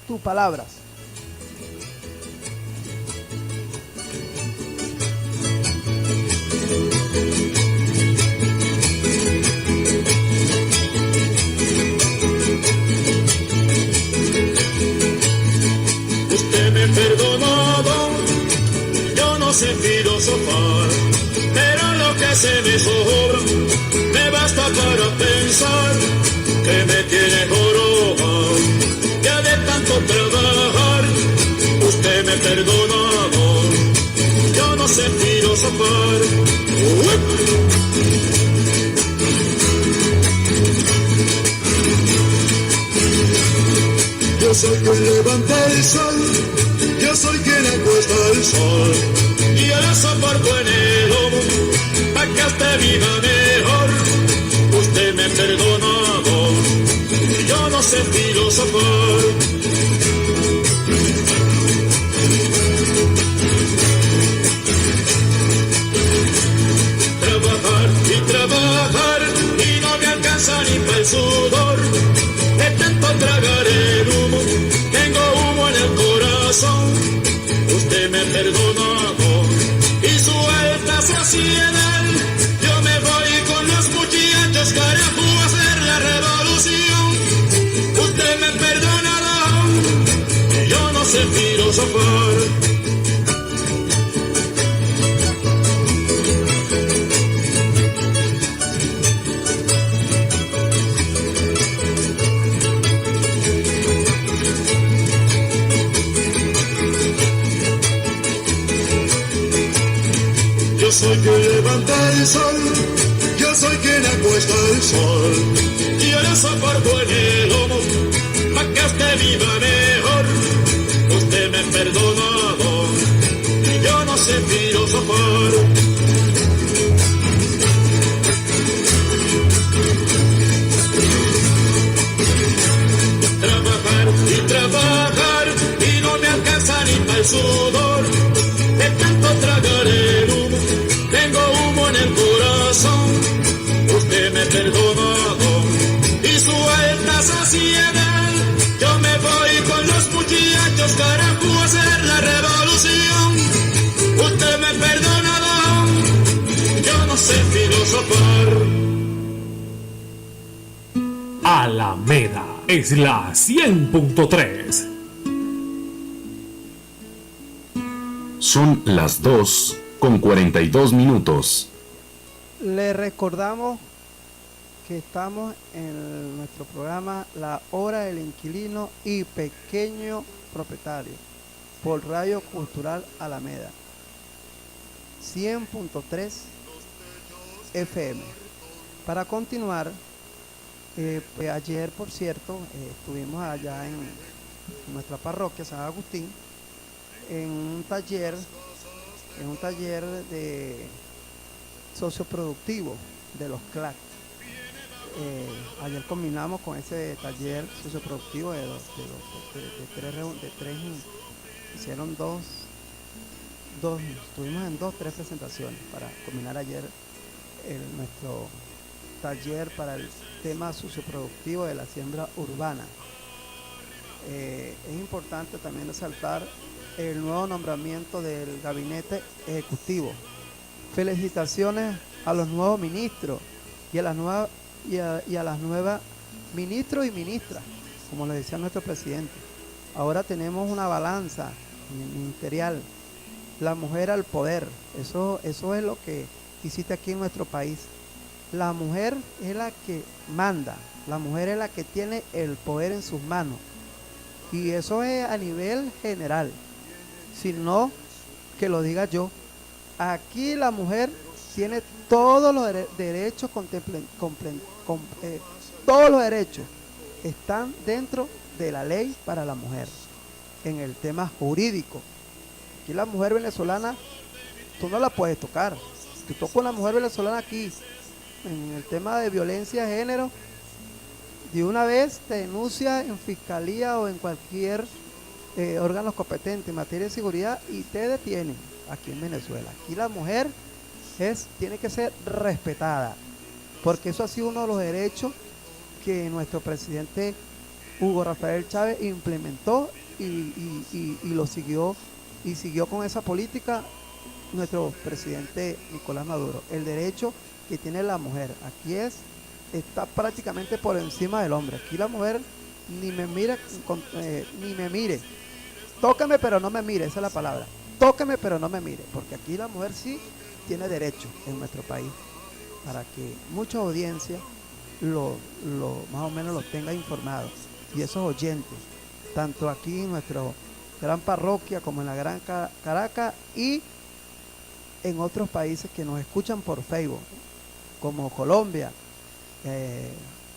tus palabras. Usted me perdonado, yo no sé filosofar, pero lo que se me sobra me basta para pensar que me tiene joroba, ya de tanto trabajar. Usted me perdonado, yo no sé filosofar. Yo soy quien levanta el sol, yo soy quien acuesta el sol, y yo la soporto en el lomo, pa' que usted viva mejor. Usted me perdonado, yo no sé filosofar. Trabajar y trabajar, y no me alcanza ni para el sudor. De tanto tragar el humo, tengo humo en el corazón. Usted soy quien levanta el sol, yo soy quien acuesta el sol. Y yo le soporto en el lomo, pa' que usted viva mejor. Usted me ha perdonado, y yo no sé filosofar. Trabajar y no me alcanza ni para el sudor. De tanto tragar el humo, tengo humo en el corazón. Usted me ha perdonado y su alta saciedad. Yo me voy con los muchachos, carajo, a hacer la revolución. Usted me ha perdonado, yo no sé filosofar. Alameda es la 100.3. Son las 2:42. Le recordamos que estamos en nuestro programa La Hora del Inquilino y Pequeño Propietario por Radio Cultural Alameda 100.3 FM. Para continuar, pues ayer, por cierto, estuvimos allá en nuestra parroquia San Agustín en un taller de socioproductivo de los CLAC. Ayer combinamos con ese taller socioproductivo de tres, hicieron estuvimos en tres presentaciones para combinar ayer nuestro taller para el tema socioproductivo de la siembra urbana. Es importante también resaltar el nuevo nombramiento del gabinete ejecutivo. Felicitaciones a los nuevos ministros y a las nuevas ministros y ministras, como le decía nuestro presidente. Ahora tenemos una balanza ministerial, la mujer al poder. Eso es lo que hiciste aquí en nuestro país. La mujer es la que manda, la mujer es la que tiene el poder en sus manos. Y eso es a nivel general, sino que lo diga yo. Aquí la mujer tiene todos los derechos, todos los derechos están dentro de la ley para la mujer, en el tema jurídico. Aquí la mujer venezolana, tú no la puedes tocar. Si tú tocas a una mujer venezolana aquí, en el tema de violencia de género, de una vez te denuncia en fiscalía o en cualquier órgano competente en materia de seguridad y te detienen aquí en Venezuela. Aquí la mujer tiene que ser respetada, porque eso ha sido uno de los derechos que nuestro presidente Hugo Rafael Chávez implementó y lo siguió con esa política nuestro presidente Nicolás Maduro. El derecho que tiene la mujer aquí está prácticamente por encima del hombre. Aquí la mujer ni me mire, tóqueme pero no me mire, esa es la palabra, tóqueme pero no me mire, porque aquí la mujer sí tiene derecho en nuestro país, para que mucha audiencia más o menos lo tenga informado, y esos oyentes, tanto aquí en nuestra gran parroquia como en la Gran Caracas y en otros países que nos escuchan por Facebook, como Colombia,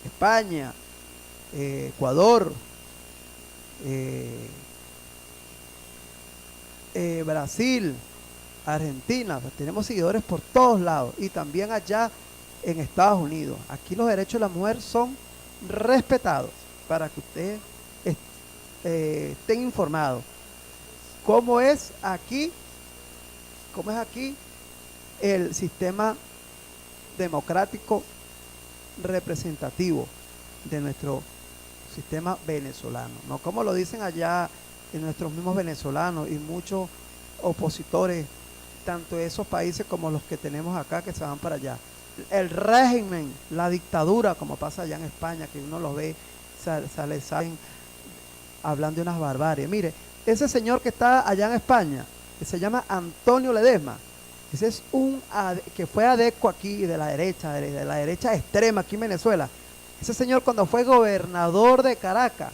España, Ecuador, Brasil, Argentina. Pues tenemos seguidores por todos lados, y también allá en Estados Unidos. Aquí los derechos de la mujer son respetados, para que ustedes estén informados cómo es aquí el sistema democrático representativo de nuestro sistema venezolano, no como lo dicen allá en nuestros mismos venezolanos y muchos opositores, tanto de esos países como los que tenemos acá, que se van para allá. El régimen, la dictadura, como pasa allá en España, que uno los ve, salen hablando de unas barbaries. Mire, ese señor que está allá en España, que se llama Antonio Ledesma, ese es que fue adecco aquí de la derecha extrema aquí en Venezuela. Ese señor, cuando fue gobernador de Caracas,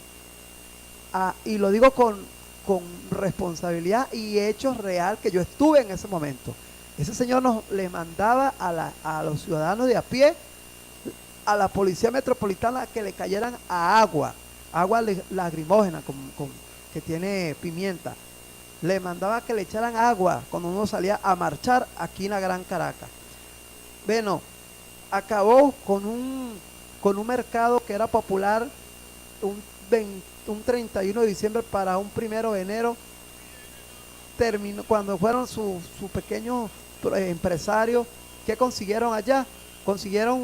y lo digo con responsabilidad y hechos real, que yo estuve en ese momento. Ese señor le mandaba a los ciudadanos de a pie, a la policía metropolitana, que le cayeran a agua lagrimógena que tiene pimienta. Le mandaba que le echaran agua cuando uno salía a marchar aquí en la Gran Caracas. Bueno, acabó con un mercado que era popular un 31 de diciembre para un 1 de enero. Terminó cuando fueron sus pequeños empresarios. ¿Qué consiguieron allá? Consiguieron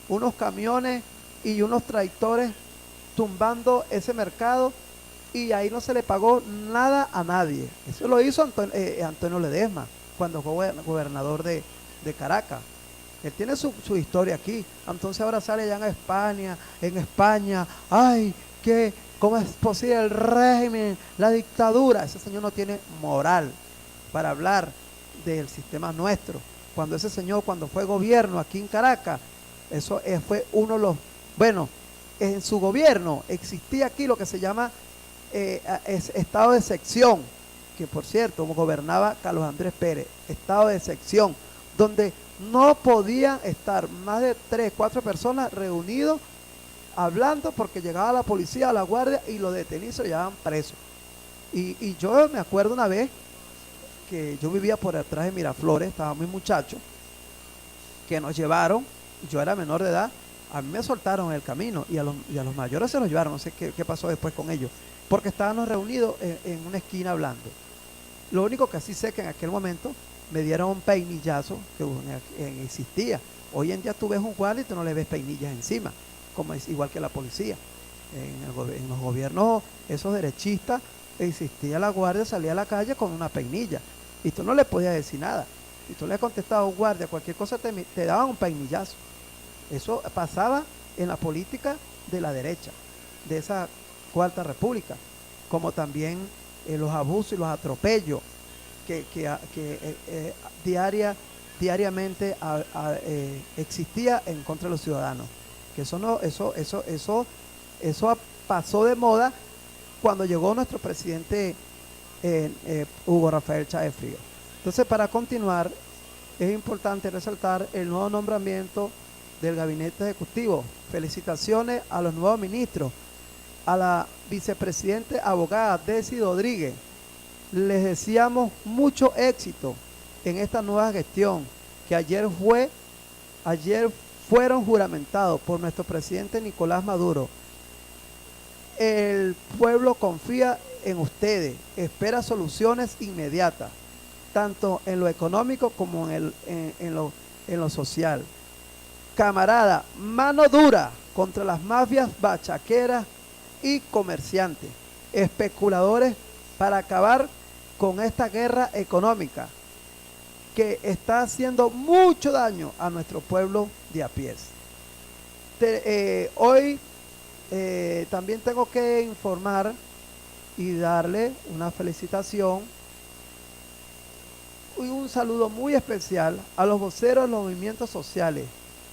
unos camiones y unos tractores tumbando ese mercado, y ahí no se le pagó nada a nadie. Eso lo hizo Antonio Ledesma cuando fue gobernador de Caracas. Él tiene su historia aquí. Entonces ahora sale allá en España, ay, ¿cómo es posible el régimen, la dictadura? Ese señor no tiene moral para hablar del sistema nuestro. Cuando ese señor, cuando fue gobierno aquí en Caracas, eso fue uno de los, bueno, en su gobierno existía aquí lo que se llama estado de sección, que por cierto, como gobernaba Carlos Andrés Pérez, estado de sección, donde no podían estar más de 3, 4 personas reunidos hablando, porque llegaba la policía, la guardia, y los detenidos se lo llevaban preso. Y yo me acuerdo una vez que yo vivía por detrás de Miraflores, estaba muy muchacho, que nos llevaron, yo era menor de edad, a mí me soltaron en el camino, y a los mayores se los llevaron, no sé qué pasó después con ellos, porque estábamos reunidos en una esquina hablando. Lo único que sí sé que en aquel momento me dieron un peinillazo que existía. Hoy en día tú ves un guardia y tú no le ves peinillas encima, como es igual que la policía. En los gobiernos esos derechistas existía la guardia, salía a la calle con una peinilla y tú no le podías decir nada. Y tú le contestabas a un guardia cualquier cosa, te daban un peinillazo. Eso pasaba en la política de la derecha, de esa Cuarta República, como también los abusos y los atropellos que diariamente existía en contra de los ciudadanos. Que eso pasó de moda cuando llegó nuestro presidente Hugo Rafael Chávez Frías. Entonces, para continuar, es importante resaltar el nuevo nombramiento del gabinete ejecutivo. Felicitaciones a los nuevos ministros, a la vicepresidente abogada Desi Rodríguez. Les deseamos mucho éxito en esta nueva gestión que ayer fueron juramentados por nuestro presidente Nicolás Maduro. El pueblo confía en ustedes, espera soluciones inmediatas, tanto en lo económico como en lo social. Camarada, mano dura contra las mafias bachaqueras y comerciantes, especuladores, para acabar con esta guerra económica que está haciendo mucho daño a nuestro pueblo de a pies. Hoy también tengo que informar y darle una felicitación y un saludo muy especial a los voceros de los movimientos sociales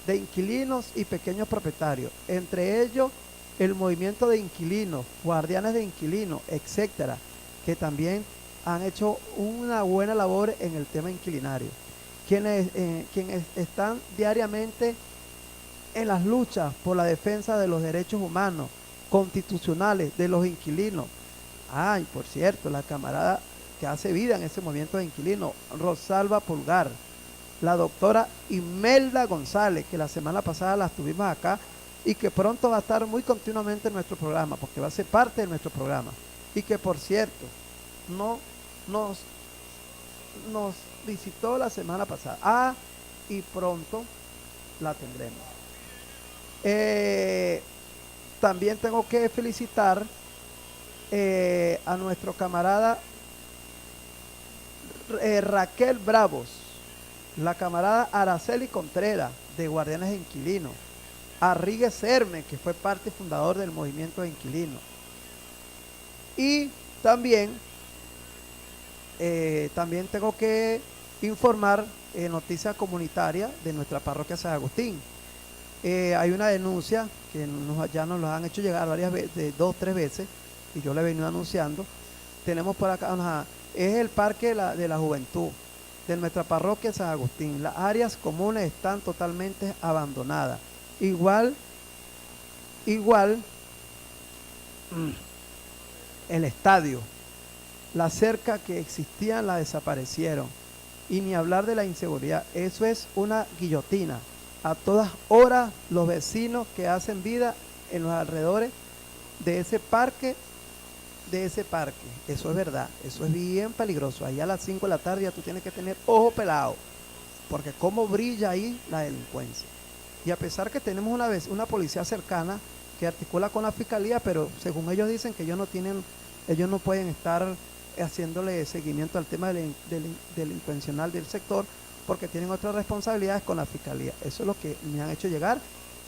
de inquilinos y pequeños propietarios, entre ellos el movimiento de inquilinos, guardianes de inquilinos, etcétera, que también han hecho una buena labor en el tema inquilinario, quienes están diariamente en las luchas por la defensa de los derechos humanos constitucionales de los inquilinos. Y por cierto, la camarada que hace vida en ese movimiento de inquilinos, Rosalba Pulgar, la doctora Imelda González, que la semana pasada la tuvimos acá y que pronto va a estar muy continuamente en nuestro programa, porque va a ser parte de nuestro programa, y que por cierto nos visitó la semana pasada. Y pronto la tendremos. También tengo que felicitar a nuestro camarada Raquel Bravos, la camarada Araceli Contreras de Guardianes de Inquilinos, a Ríguez Serme, que fue parte fundador del movimiento de inquilinos, y también tengo que informar noticias comunitarias de nuestra parroquia San Agustín. Hay una denuncia que ya nos lo han hecho llegar varias veces, 2 o 3 veces, y yo le he venido anunciando. Tenemos por acá, es el Parque de la Juventud. de nuestra parroquia San Agustín. Las áreas comunes están totalmente abandonadas. Igual, el estadio, la cerca que existían la desaparecieron. Y ni hablar de la inseguridad, eso es una guillotina. A todas horas los vecinos que hacen vida en los alrededores de ese parque, eso es verdad, eso es bien peligroso. Ahí a las 5 de la tarde ya tú tienes que tener ojo pelado, porque cómo brilla ahí la delincuencia. Y a pesar que tenemos una policía cercana que articula con la fiscalía, pero según ellos dicen que ellos no pueden estar haciéndole seguimiento al tema delincuencial del sector, porque tienen otras responsabilidades con la fiscalía. Eso es lo que me han hecho llegar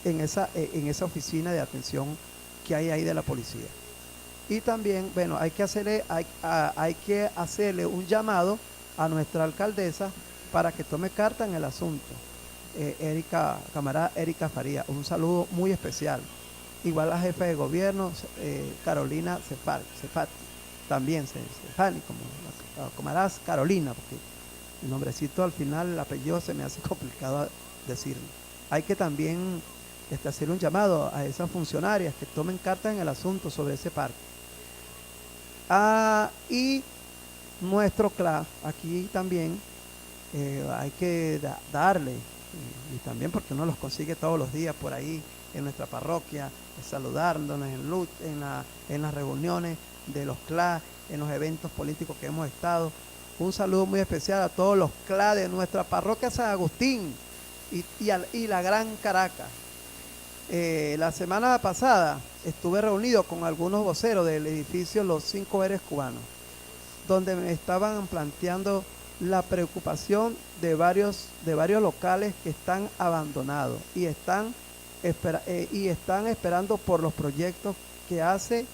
en esa oficina de atención que hay ahí de la policía. Y también, bueno, hay que hacerle un llamado a nuestra alcaldesa para que tome carta en el asunto. Camarada Erika Faría, un saludo muy especial. Igual la jefa de gobierno, Carolina Cefati, también Cefani, como camarada Carolina, porque el nombrecito al final, el apellido se me hace complicado decirlo. Hay que también hacer un llamado a esas funcionarias que tomen cartas en el asunto sobre ese parque. Y nuestro CLA, aquí también hay que darle, y también porque uno los consigue todos los días por ahí en nuestra parroquia, saludándonos en las reuniones de los CLA, en los eventos políticos que hemos estado. Un saludo muy especial a todos los CLA de nuestra parroquia San Agustín y la Gran Caracas. La semana pasada estuve reunido con algunos voceros del edificio Los 5 Eres Cubanos, donde me estaban planteando la preocupación de varios locales que están abandonados y están esperando por los proyectos que hace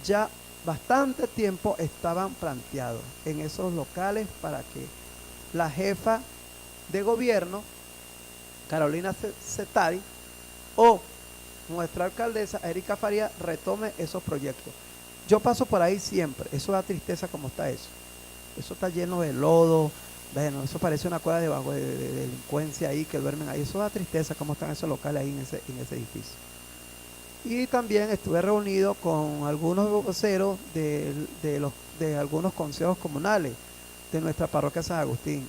ya bastante tiempo estaban planteados en esos locales para que la jefa de gobierno, Carolina Cefati, o nuestra alcaldesa Erika Faría retome esos proyectos. Yo paso por ahí siempre, eso da tristeza como está eso. Eso está lleno de lodo, bueno, eso parece una cueva de delincuencia ahí que duermen ahí. Eso da tristeza como están esos locales ahí en ese edificio. Y también estuve reunido con algunos voceros de algunos consejos comunales de nuestra parroquia San Agustín,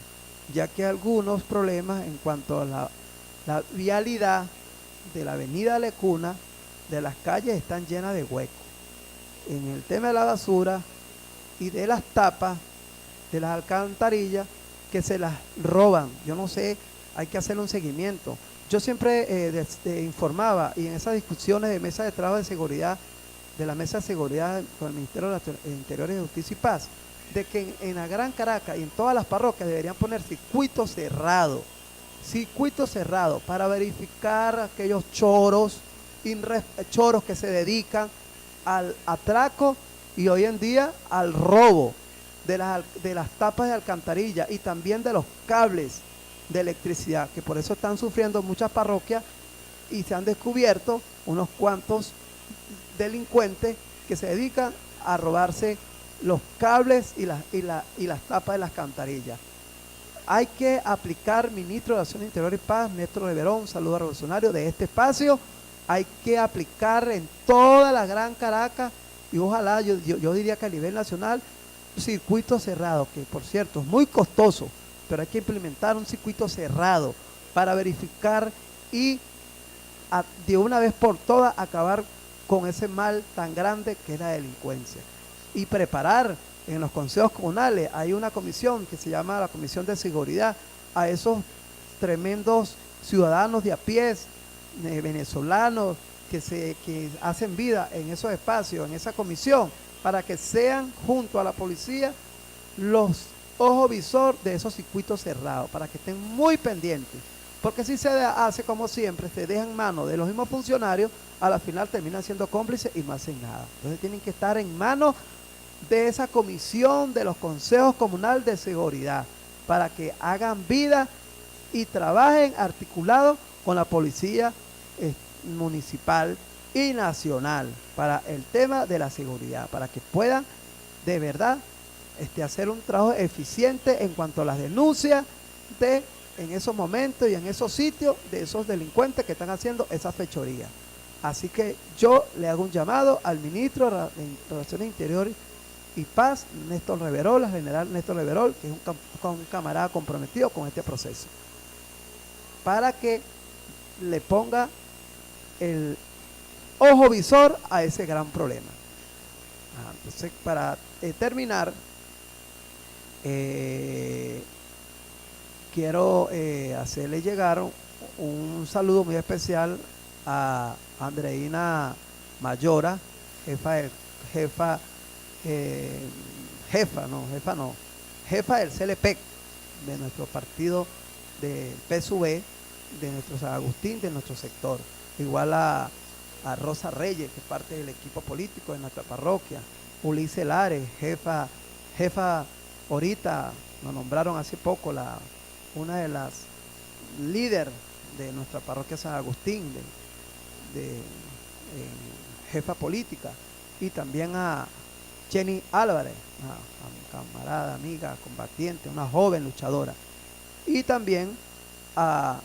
ya que algunos problemas en cuanto a la vialidad de la avenida Lecuna, de las calles están llenas de huecos. En el tema de la basura y de las tapas de las alcantarillas que se las roban. Yo no sé, hay que hacerle un seguimiento. Yo siempre informaba, y en esas discusiones de mesa de trabajo de seguridad, de la mesa de seguridad con el Ministerio de Interior, Justicia y Paz, de que en la Gran Caracas y en todas las parroquias deberían poner circuito cerrado para verificar aquellos choros que se dedican al atraco y hoy en día al robo de las tapas de alcantarilla y también de los cables de electricidad, que por eso están sufriendo muchas parroquias y se han descubierto unos cuantos delincuentes que se dedican a robarse los cables y las tapas de las alcantarillas. Hay que aplicar, ministro de Acción Interior y Paz, Néstor Leverón, saludo revolucionario de este espacio, hay que aplicar en toda la Gran Caracas y ojalá, yo diría que a nivel nacional, circuito cerrado, que por cierto es muy costoso, pero hay que implementar un circuito cerrado para verificar y de una vez por todas acabar con ese mal tan grande que es la delincuencia. Y preparar en los consejos comunales, hay una comisión que se llama la Comisión de Seguridad, a esos tremendos ciudadanos de a pie, venezolanos, que hacen vida en esos espacios, en esa comisión, para que sean junto a la policía los ojos visor de esos circuitos cerrados, para que estén muy pendientes, porque si se hace como siempre, se deja en manos de los mismos funcionarios, a la final terminan siendo cómplices y no hacen nada. Entonces tienen que estar en manos de esa comisión de los consejos comunales de seguridad, para que hagan vida y trabajen articulados con la policía municipal y nacional para el tema de la seguridad, para que puedan de verdad hacer un trabajo eficiente en cuanto a las denuncias en esos momentos y en esos sitios de esos delincuentes que están haciendo esas fechorías. Así que yo le hago un llamado al ministro de Relaciones Interiores y Paz, Néstor Reverol, al general Néstor Reverol, que es un camarada comprometido con este proceso, para que le ponga el ojo visor a ese gran problema. Entonces, para terminar, quiero hacerle llegar un saludo muy especial a Andreina Mayora, jefa del CLP, de nuestro partido de PSV, de nuestro San Agustín, de nuestro sector. Igual a Rosa Reyes, que es parte del equipo político de nuestra parroquia. Ulises Lares, jefa ahorita nos nombraron hace poco una de las líderes de nuestra parroquia San Agustín, jefa política. Y también a Jenny Álvarez, a mi camarada, amiga, combatiente, una joven luchadora. Y también al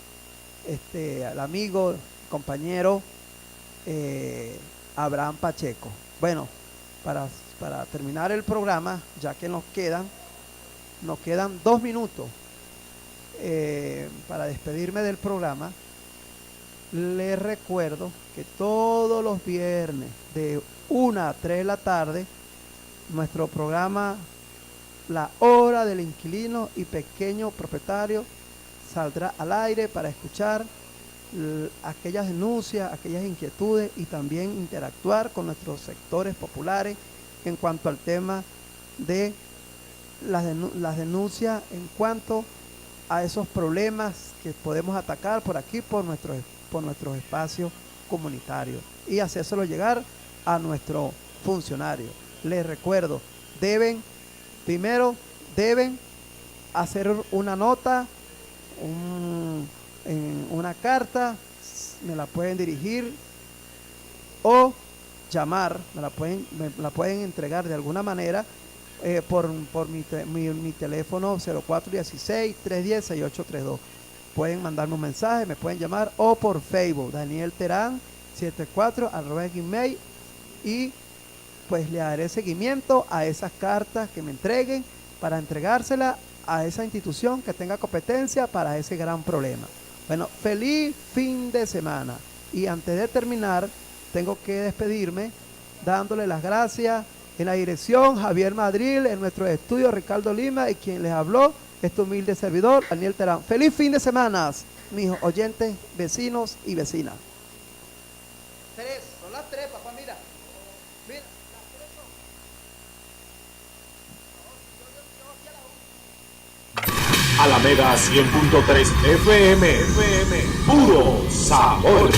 amigo, compañero Abraham Pacheco. Bueno, para terminar el programa, ya que nos quedan 2 minutos para despedirme del programa, les recuerdo que todos los viernes de 1 a 3 de la tarde, nuestro programa La Hora del Inquilino y Pequeño Propietario saldrá al aire para escuchar aquellas denuncias, aquellas inquietudes y también interactuar con nuestros sectores populares en cuanto al tema de las denuncias en cuanto a esos problemas que podemos atacar por aquí, por nuestros espacios comunitarios, y hacérselo llegar a nuestros funcionarios. Les recuerdo, deben hacer una nota, una carta, me la pueden dirigir o llamar, me la pueden entregar de alguna manera por mi teléfono 0416-310-6832. Pueden mandarme un mensaje, me pueden llamar, o por Facebook, Daniel Terán 74 @gmail, y pues le daré seguimiento a esas cartas que me entreguen para entregársela a esa institución que tenga competencia para ese gran problema. Bueno, feliz fin de semana. Y antes de terminar, tengo que despedirme dándole las gracias en la dirección Javier Madrid, en nuestro estudio Ricardo Lima, y quien les habló, este humilde servidor, Daniel Terán. Feliz fin de semana, mis oyentes, vecinos y vecinas. Son las 3, papá, mira. Alameda 100.3 FM, puro sabor.